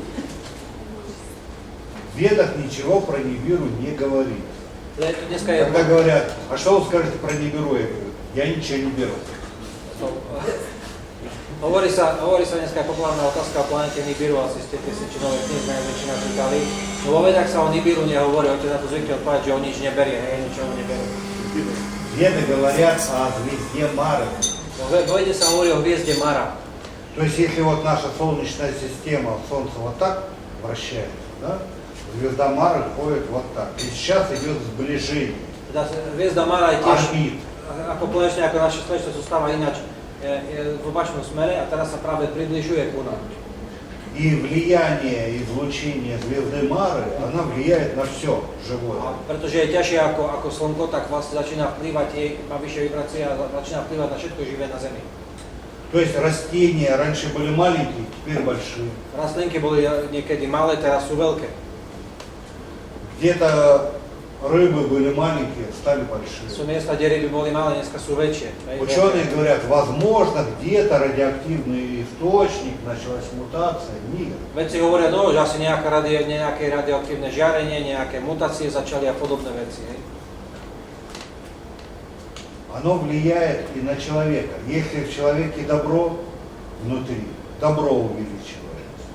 В ведах ничего про Нибиру не говорит. Dneska je... Когда говорят, а что вы скажете про Нибиру, я говорю, я ничего не беру. Hovorí sa dneska populárna otázka o planete Nibiru, asi ste tie Sinčinové knihy väčšina čítali. No vo vedách sa o Nibiru nehovorí, on na to zvykne odpovedať, že on nič neberie, hej, ničoho neberie. Веды говорят о звезде Мары. No, vo vede sa hovorí o hviezde Mara. То есть если вот наша Солнечная система, Солнце вот так вращается, да, звезда Мары ходит вот так. И сейчас идет сближение Teda hviezda Mara je tiež орбит. ako konečne ako naša slnečná sústava ináč je v opačnom smere a teraz sa práve približuje ku nám. И влияние излучения звезды Мары, она влияет на все живое. A pretože je ťažšie ako slnko, tak vlastne začína vplývať jej, má vyššie vibrácie a začína vplývať na všetko živé na Zemi. То есть растения раньше были маленькие, теперь большие. Rastlinky boli niekedy malé, teraz sú veľké. Где-то рыбы были маленькие, стали большие. Sú miesta, kde ryby boli malé, dneska sú väčšie. Ученые говорят, возможно, где-то радиоактивный источник, началась мутация. Нет. Vedci hovoria, no, že asi nejaké radioaktívne žiarenie, nejaké mutácie začali a podobné veci. Hej. Оно влияет и на человека. Если в человеке добро внутри, добро увеличивается.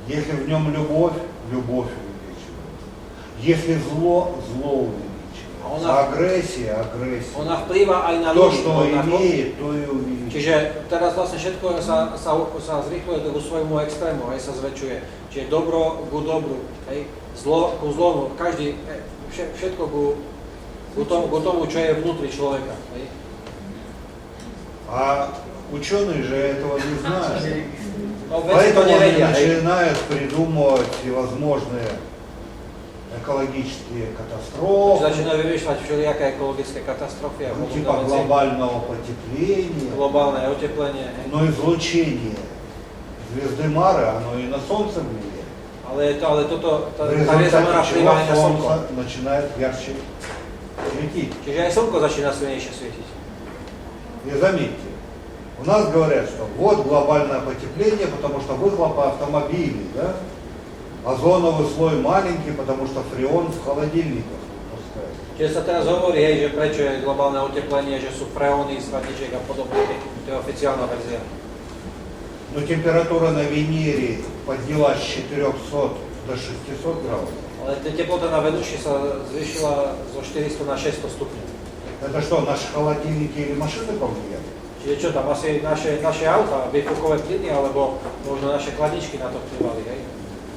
Если в нем любовь, любовь увеличивается. Если зло, зло увеличивается. Агрессия, агрессия. Ona vplýva aj na То, ľudí. что rovnako. имеет, то и увеличивается. Čiže teraz vlastne všetko sa zrýchluje do svojmu extrému, hej, sa zväčšuje. Čiže dobro ku dobru, hej, zlo ku zlomu. všetko ku tomu, čo je vnútri človeka. Hej? А ученые же этого не знают. No, veci to Поэтому они nevedia, hej. начинают придумывать всевозможные экологические катастрофы, Začínajú vymýšľať všelijaké ekologické katastrofy a ну, podobné типа veci. глобального потепления, Globálne oteplenie, hej. но излучение звезды Мары, оно и на Солнце влияет. Ale toto, В tá hviezda Mara результате vplýva чего aj na Slnko. Солнце начинает ярче светить. Čiže aj Slnko začína silnejšie svietiť. И заметьте, у нас говорят, что вот глобальное потепление, потому что выхлопы автомобилей, да? Озоновый слой маленький, потому что фреон в холодильниках выпускает. Čiže sa teraz hovorí, hej, že prečo je globálne oteplenie, že sú freóny z chladničiek a podobne, to je oficiálna verzia. Но температура на Венере поднялась с 400 до 600 градусов. Ale teplota na Venuši sa zvýšila zo 400 na 600 stupňov. Это что, наши холодильники или машины повлияли? Čiže čo tam, asi naše auta, výfukové plyny, alebo možno naše chladničky na to vplyvali, hej?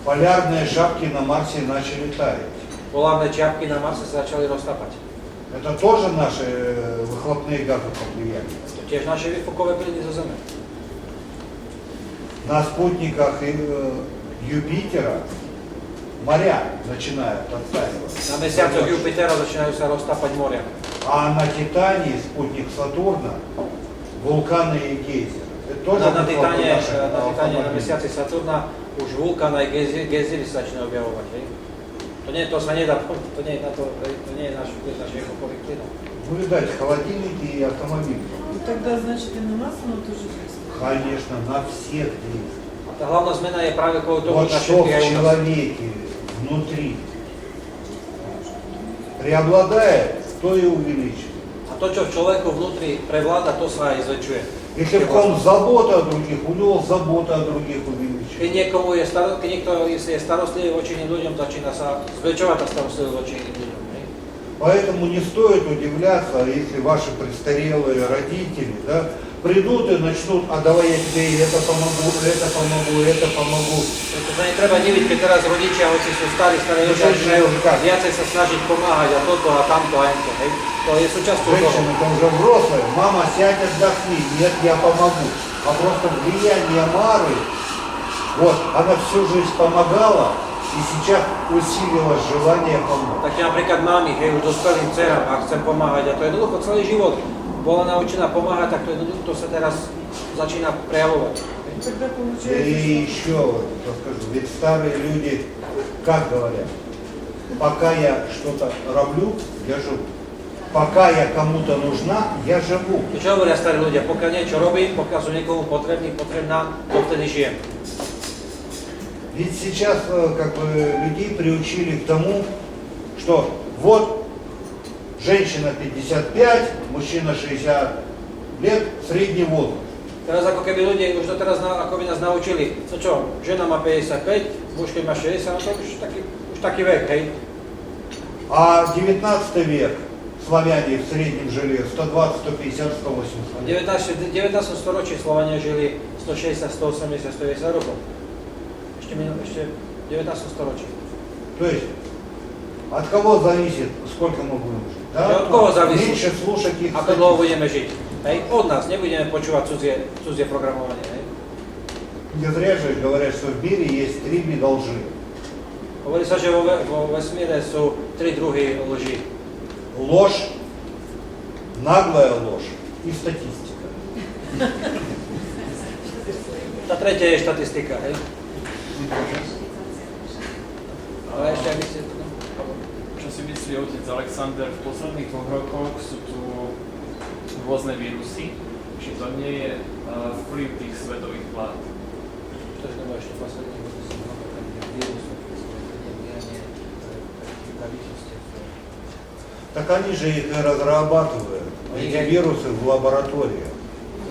Полярные шапки на Марсе начали таять. Polárne čiapky na Marse sa začali roztápať. Это тоже наши выхлопные газы повлияли. To tiež naše výfukové plyny zo Zeme. На спутниках Юпитера моря начинают оттаивать. Na mesiacoch Jupitera začínajú sa roztápať moria. А на Титане, спутник Сатурна, вулканы и гейзеры. Это тоже Na выхлопы Titáne, наших na автомобилей. mesiaci Saturna už vulkán aj gejzíry sa začínajú objavovať, hej? To sa nedá, to nie je náš vplyv našich výfukových plynov. Ну, видать, холодильники и автомобили. Ну тогда, значит, и на нас оно тоже действует. Конечно, на всех действует. A tá hlavná zmena je práve kvôli tomu, Вот na что в všetkých aj u nás. человеке внутри преобладает, то и увеличивает. A to, čo v človeku vnútri prevláda, to sa aj zväčšuje. Если в ком забота о других, у него забота о других увеличивается. Keď niekto je starostlivý voči iným ľuďom, začína sa zväčšovať tá starostlivosť voči iným ľuďom. hej? Поэтому не стоит удивляться, если ваши престарелые родители, да, придут и начнут, а давай я тебе и это помогу, это помогу, это помогу. Preto sa netreba diviť, keď teraz rodičia, hoci sú starí ľudia, začínajú viacej sa snažiť pomáhať a toto a tamto a ento. Hej? To je súčasťou toho. Женщина, это уже взрослая, мама, сядь, отдохни, нет, я помогу. А просто влияние Мары, вот, она всю жизнь помогала, и сейчас усилилось желание помочь. Tak napríklad mami, hej, už dospelým dcerám a chcem pomáhať a to jednoducho celý život bola naučená pomáhať, tak to jednoducho to sa teraz začína prejavovať. Тогда И получается, еще вот расскажу, ведь старые люди, как говорят, пока я что-то роблю, я живу. Пока я кому-то нужна, я живу. To čo hovoria starí ľudia, pokiaľ niečo robím, pokiaľ som niekomu potrebná, to vtedy žijem. Ведь сейчас как бы людей приучили к тому, что вот женщина 55, мужчина 60 лет, средний возраст. Teraz ako keby ľudia už doteraz ako by nás naučili, no čo, žena má 55, muž keď má 60, no to už taký vek, hej. А 19 век славяне в среднем жили 120, 150, 180 V лет. 19. storočí Slovania žili 160, 180, 190 rokov. Ešte v 19. storočí. То есть от кого зависит, сколько мы будем жить? От кого зависит? Меньше слушать их. Ako dlho budeme žiť? Hej? Od nás, nebudeme počúvať cudzie programovanie. Hej? Не зря же говорят, что в мире есть 3 вида лжи. Hovorí sa, že vo vesmíre sú 3 druhy lží. Ложь, наглая ложь и статистика. Tá tretia je štatistika, hej? Ale ešte ak by ste... Čo si myslí otec Alexander, v posledných 2 rokoch sú tu rôzne vírusy, či to nie je vplyv tých svetových vlád? To je ešte posledný vírus. Так они же их и разрабатывают, эти вирусы в лабораториях.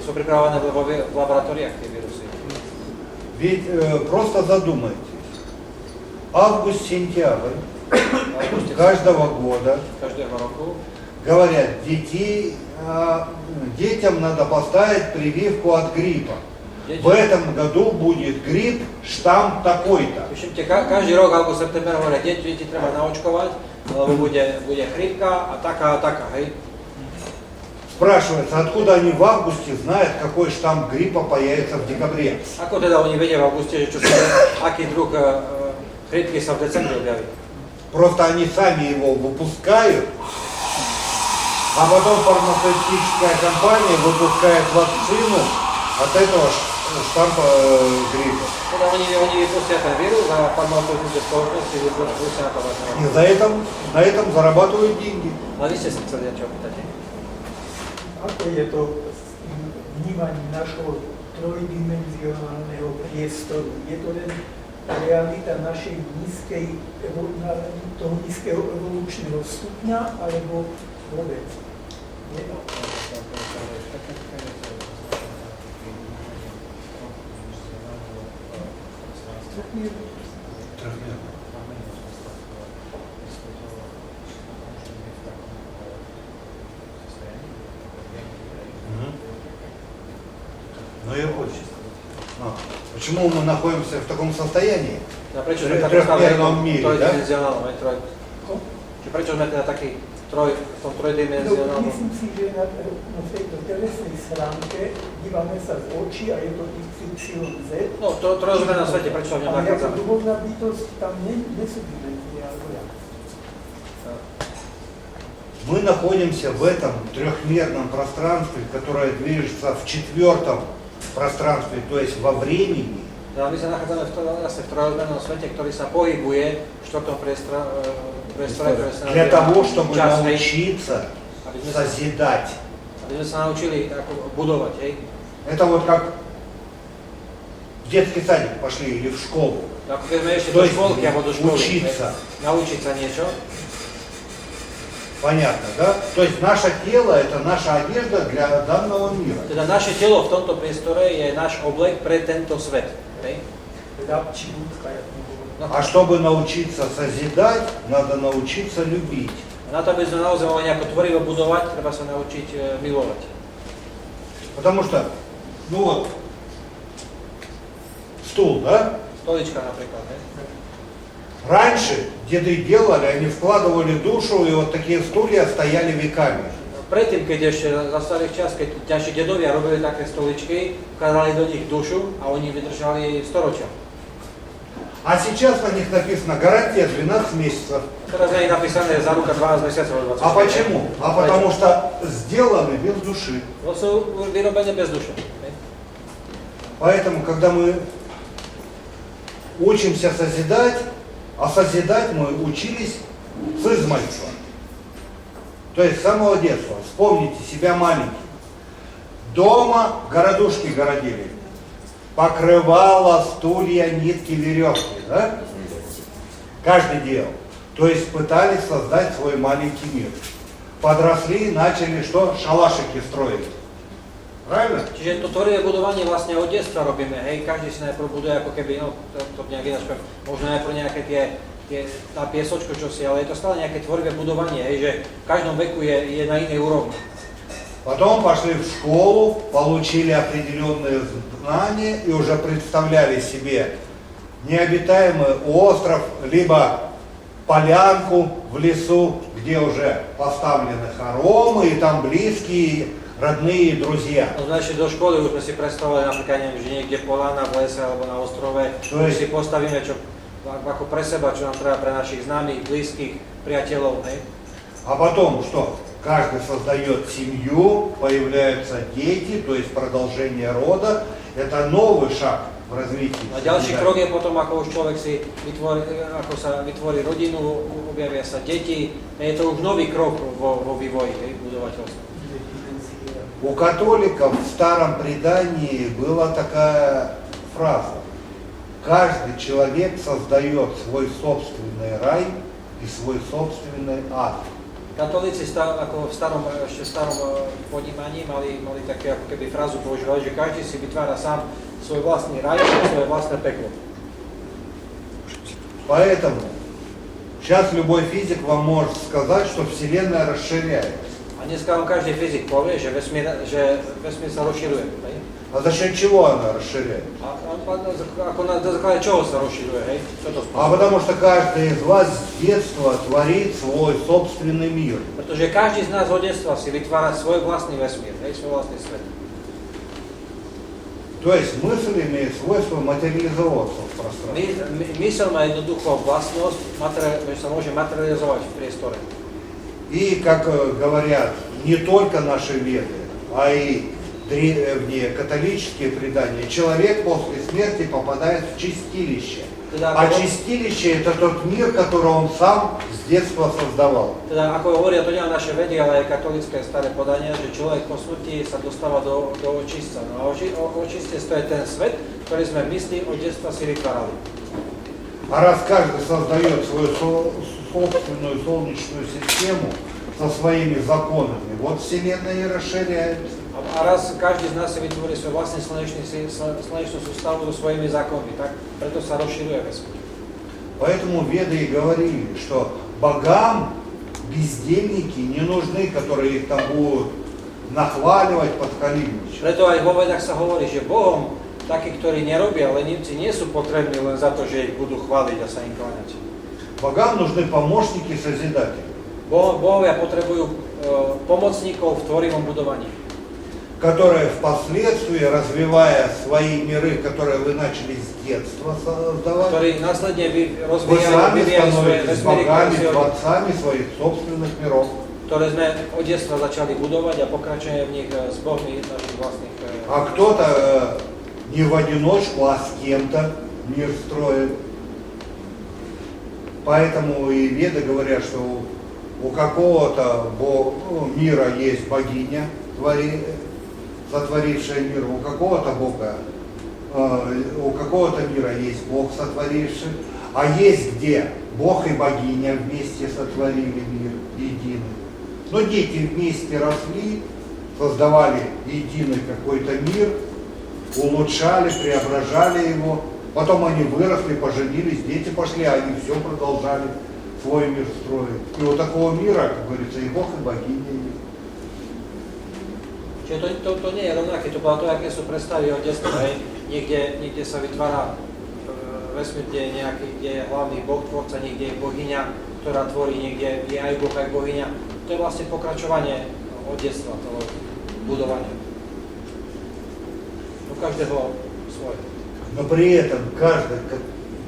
Sú pripravované v laboratóriách tie vírusy. Ведь просто задумайтесь, август-сентябрь каждого года Každého roku говорят, детям надо поставить прививку от гриппа. В этом году будет грипп штамм такой-то. Všimte, každý rok, alebo september, hovoria, deti treba naočkovať, lebo bude chrípka a taká, hej. Спрашивается, откуда они в августе знают, какой штамм гриппа появится в декабре? Ako teda oni vedia v auguste, že čo sa, aký druh chrípky sa v decembri objaví? Просто они сами его выпускают, а потом фармацевтическая компания выпускает вакцину от этого штампа гриппа. Teda oni vypustia ten vírus a farmaceutické spoločnosti vypustia na to И vakcínu. на этом зарабатывают деньги. Ale vy ste sa chceli niečo opýtať, nie? Ako je to s tým vnímaním našho trojdimenzionálneho priestoru? Je to len realita našej toho nízkeho evolučného stupňa, alebo vôbec? Ну я больше. Почему мы находимся в таком состоянии? No prečo V sme tak trojmernom míri, trojdimenzionálnom, prečo sme teda taký v tom trojdimenzionálnom? Myslím si, že na tejto telesnej stránke dívame sa z očí a je to XYZ. No, to rozumiem na svete, prečo v ňom ale ako nachádzame? duchovná bytosť tam nie sú dimenzie, alebo jak? Мы находимся в этом трехмерном пространстве, которое движется в четвертом пространстве, то есть во времени. No, my sa nachádzame v trojrozmernom svete, ktorý sa pohybuje v štvrtom priestore, ktoré sa Для того, чтобы čas, hej. научиться созидать. Aby sme sa naučili ako budovať, hej. Это вот как в детский sадик пошли или в школу. Ako keď sme ešte To do je školky alebo do školy, učиться. hej. Naučiť sa niečo. Понятно, да? То есть наше тело – это наша одежда для данного мира. Teda naše telo v tomto priestore je náš oblek pre tento svet, hej. Teda čibútka, jak to hovorí. А чтобы научиться созидать, надо научиться любить. Na to, aby sme naozaj mohli nejako tvorivo budovať, treba sa naučiť milovať. Потому что, ну вот, стул, да? Stolička napríklad, hej. Раньше деды делали, они вкладывали душу, и вот такие стулья стояли веками. Predtým, keď ešte za starých čas, keď ďalší dedovia robili také stoličky, vkladali do nich dušu a oni vydržali storočia. А сейчас на них написано гарантия 12 месяцев. Teraz je napísané záruka 12 mesiacov alebo 25. А почему? А потому что сделаны без души. No sú vyrobené bez duše. hej. Поэтому, когда мы учимся созидать, а созидать мы учились с измальства. То есть с самого детства. Вспомните себя маленьким. Дома городушки городили. Покрывало, стулья, нитки, веревки. Да? Каждый делал. То есть пытались создать свой маленький мир. Подросли, начали что? Шалашики строить. Правильно? Čiže to tvorivé budovanie vlastne od detstva robíme, hej, každý si najprv buduje ako keby, no to nejak ináč, možno najprv nejaké tá piesočko čosi, ale je to stále nejaké tvorivé budovanie, hej, že v každom veku je na inej úrovni. Потом пошли в школу, получили определенные знания и уже представляли себе необитаемый остров, либо полянку в лесу, где уже поставлены хоромы, и там близкие, родные друзья. No sme išli do školy, už sme si predstavovali napríklad, neviem, že niekde polána v lese alebo na ostrove, To je- si postavíme čo, ako pre seba, čo nám treba pre našich známych, blízkych, priateľov, hej. А потом что? Каждый создает семью, появляются дети, то есть продолжение рода. Это новый шаг в развитии. A ďalší krok je potom, ako už človek si vytvorí rodinu, objavia sa deti, je to už nový krok vo vývoji, hej, budovateľstva. У католиков в старом предании была такая фраза. Каждый человек создает свой собственный рай и свой собственный ад. Katolíci ako ešte v starom ponímaní mali také ako keby frázu používali, že každý si vytvára sám svoj vlastný raj a svoje vlastné peklo. Поэтому сейчас любой физик вам может сказать, что Вселенная расширяется. A A dneska vám každý fyzik povie, že vesmír sa rozširuje. Hej? А за счет чего она расширяет? Ako na základe čoho sa rozširuje, hej? Čo to А spôsobuje? потому что каждый из вас с детства творит свой собственный мир. Pretože každý z nás od detstva si vytvára svoj vlastný vesmír, hej? Svoj vlastný svet. То есть мысль имеет свойство материализоваться в пространстве. Mysel má jednoducho vlastnosť, že sa môže materializovať v priestore. И, как говорят, не только наши веды, а и древние католические предания, человек после смерти попадает в чистилище. А чистилище – это тот мир, который он сам с детства создавал. Teda ako hovoria to nie naše vedy, ale aj katolické staré podania, že človek po smrti sa dostáva do očistca. No a očistec to je ten svet, ktorý sme v mysli od detstva si vytvárali. А раз каждый создает свою собственную солнечную систему со своими законами, вот Вселенная и расширяется. A raz každý z nás si vytvorí svoj vlastný slnečnú sústavu so svojimi zákonmi, tak preto sa rozširuje vesmír. Поэтому веды и говорили, что богам бездельники не нужны, которые их там будут нахваливать, подхалимничать. Preto aj vo vedách sa hovorí, že Bohom takí, ktorí nerobia, lenivci, nie sú potrební len za to, že ich budú chváliť a sa im kláňať. Богам нужны помощники созидатели. Bohovia potrebujú pomocníkov v tvorivom budovaní, которые впоследствии, развивая свои миры, которые вы начали с детства создавать, ktorí následne вы сами vyvíjajú svoje становитесь vesmíry, богами, творцами своих собственных миров. ktoré sme od detstva začali budovať a pokračujeme v nich s Bohmi našich vlastných. А кто-то не в одиночку, а с кем-то мир строит. Поэтому и веды говорят, что у какого-то мира есть богиня, сотворившая мир, у какого-то бога, у какого-то мира есть бог, сотворивший, а есть где бог и богиня вместе сотворили мир единый. Но дети вместе росли, создавали единый какой-то мир, улучшали, преображали его, потом они выросли, поженились, дети пошли, а они все продолжали свой мир строить. И у такого мира, как говорится, и бог, и богиня есть. Čiže to nie je rovnaké, to bola to, aké sú predstavy od detstva, hej. Niekde sa vytvára vesmír, kde je hlavný boh, tvorca, niekde je bohyňa, ktorá tvorí, niekde je aj boh, aj bohyňa. To je vlastne pokračovanie od detstva, toho budovania. U každého svoje. Но при этом каждый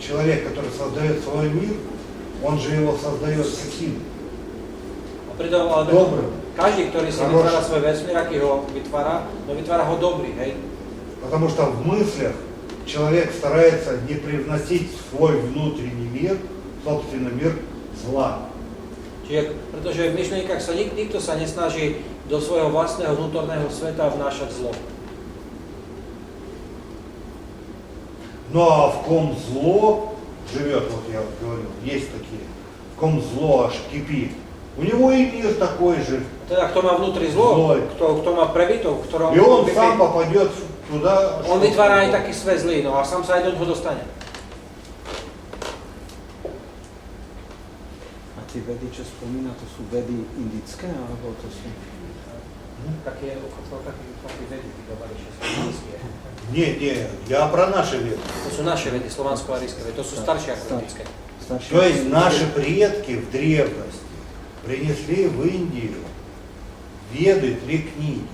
человек, который создает свой мир, он же его создает каким? Добрым. Každý, ktorý si vytvára svoj vesmír, aký ho vytvára, no vytvára ho dobrý, hej? Потому что в мыслях человек старается не привносить в свой внутренний мир, собственно, мир зла. Čiže, pretože v myšlienkach sa nikto sa nesnaží do svojho vlastného vnútorného sveta vnášať zlo. Ну а в ком зло живет, вот я говорил, есть такие, в ком зло аж кипит, у него и мир такой же. Teda, kto má vnútri zlo, kto má prebytok, ktorom и он сам попадет туда. On vytvára aj taký svet zlý, no a sám sa aj do toho dostane. A tie vedy, čo spomína, to sú vedy indické, alebo to sú... Také vedy, že sú indické. Не, я про наши веды. To sú naše vedy, slovansko-arijské vedy, to sú staršie ako indické. То есть наши предки в древности принесли в Индию веды 3 книги.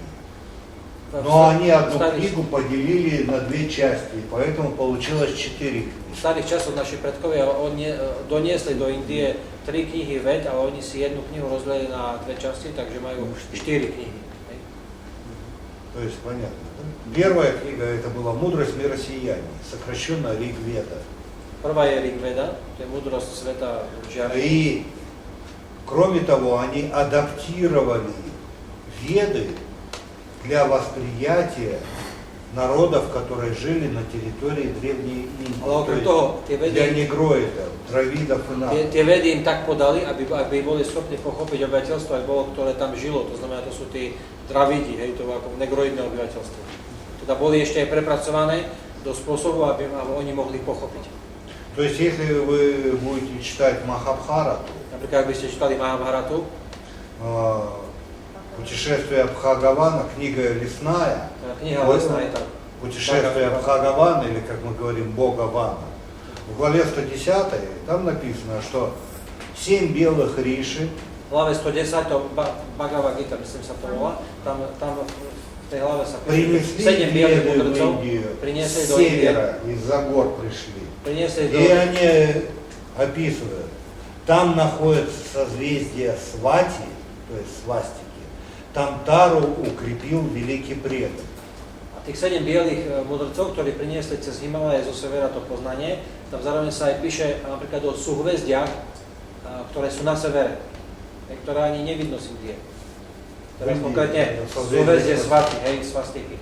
Но они одну книгу поделили на 2 части, и поэтому получилось 4 книги. V starých časoch naši predkovia doniesli do Indie 3 knihy ved, ale oni si jednu knihu rozdelili na 2 časti, takže majú 4 knihy. То есть понятно. Да? Первая книга это была «Мудрость миросияния», сокращенно Ригведа. Prvá je Rigveda, to je múdrosť sveta žiary. И кроме того, они адаптировали веды для восприятия народов, которые жили на территории Древней Индии. То есть для негроидов, дравидов и народов. Tie vedy im tak podali, aby boli schopní pochopiť obyvateľstvo, aj bolo, ktoré tam žilo. To znamená, to sú tí dravidi, hej, to ako negroidné obyvateľstvo. Teda boli ešte aj prepracované do spôsobu, aby oni mohli pochopiť. То есть если вы будете читать Махабхарату, Napríklad, ak by ste čítali Mahabharatu, Путешествие Бхагавана, книга лесная. Kniha lesná je tá. Путешествие Бхагавана, или как мы говорим, Бога Вана. В главе 110 там написано, что 7 белых риши V hlave 110 to Bhagavad Gita, myslím sa to volá, tam v tej hlave sa принесли 7 bielých веды в mudrcov Индию, priniesli с do Indie, севера, из-за гор пришли. priniesli do... И они описывают, там находится созвездие Свати, то есть свастики, там Тару укрепил великий предок. A tých 7 bielých mudrcov, ktorí priniesli cez Himalaje zo severa to poznanie, tam zároveň sa aj píše napríklad o súhvezdiach, ktoré sú na severe, ktoré ani nevidno z Indie. Teraz konkrétne súhvezdie Svati, hej, svastiky.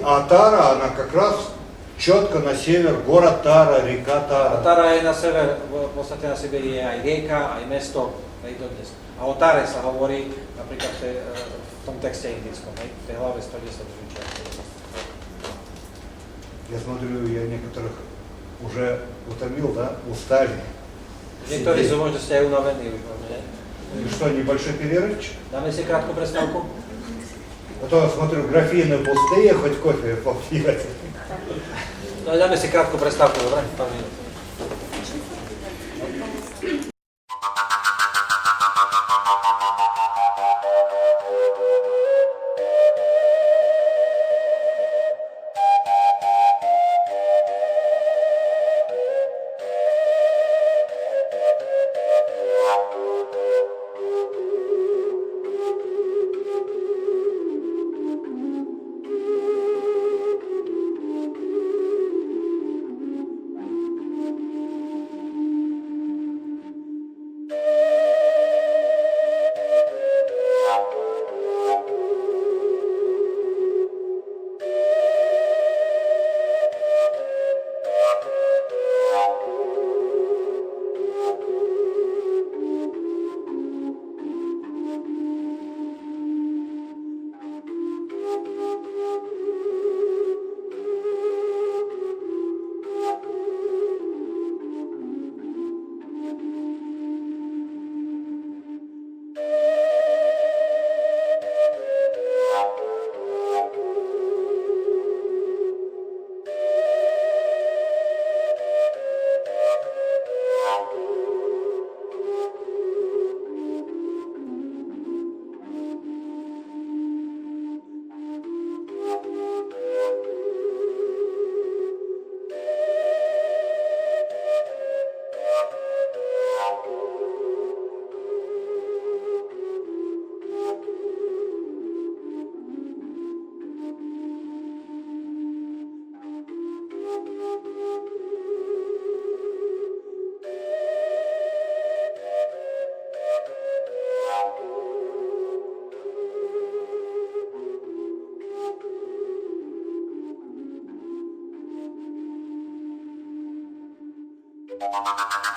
А Тара, она как раз четко на север, город Тара, река A Тара. Tara je na sever, v podstate na Sibíri je aj rieka, aj mesto, hej, dodnes. A o Tare sa hovorí napríklad v tom texte indickom, hej, v tej hlave 110 zvyčaj. Я смотрю, я некоторых уже утомил, да, устали. Niektorí sú možno ste aj unavení už možno, nie? И что, небольшой перерывчик? Dáme si krátku prestávku? А то, смотрю, графины пустые, хоть кофе попить. No dáme si krátku prestávku, dobre? Pár minút. Thank you.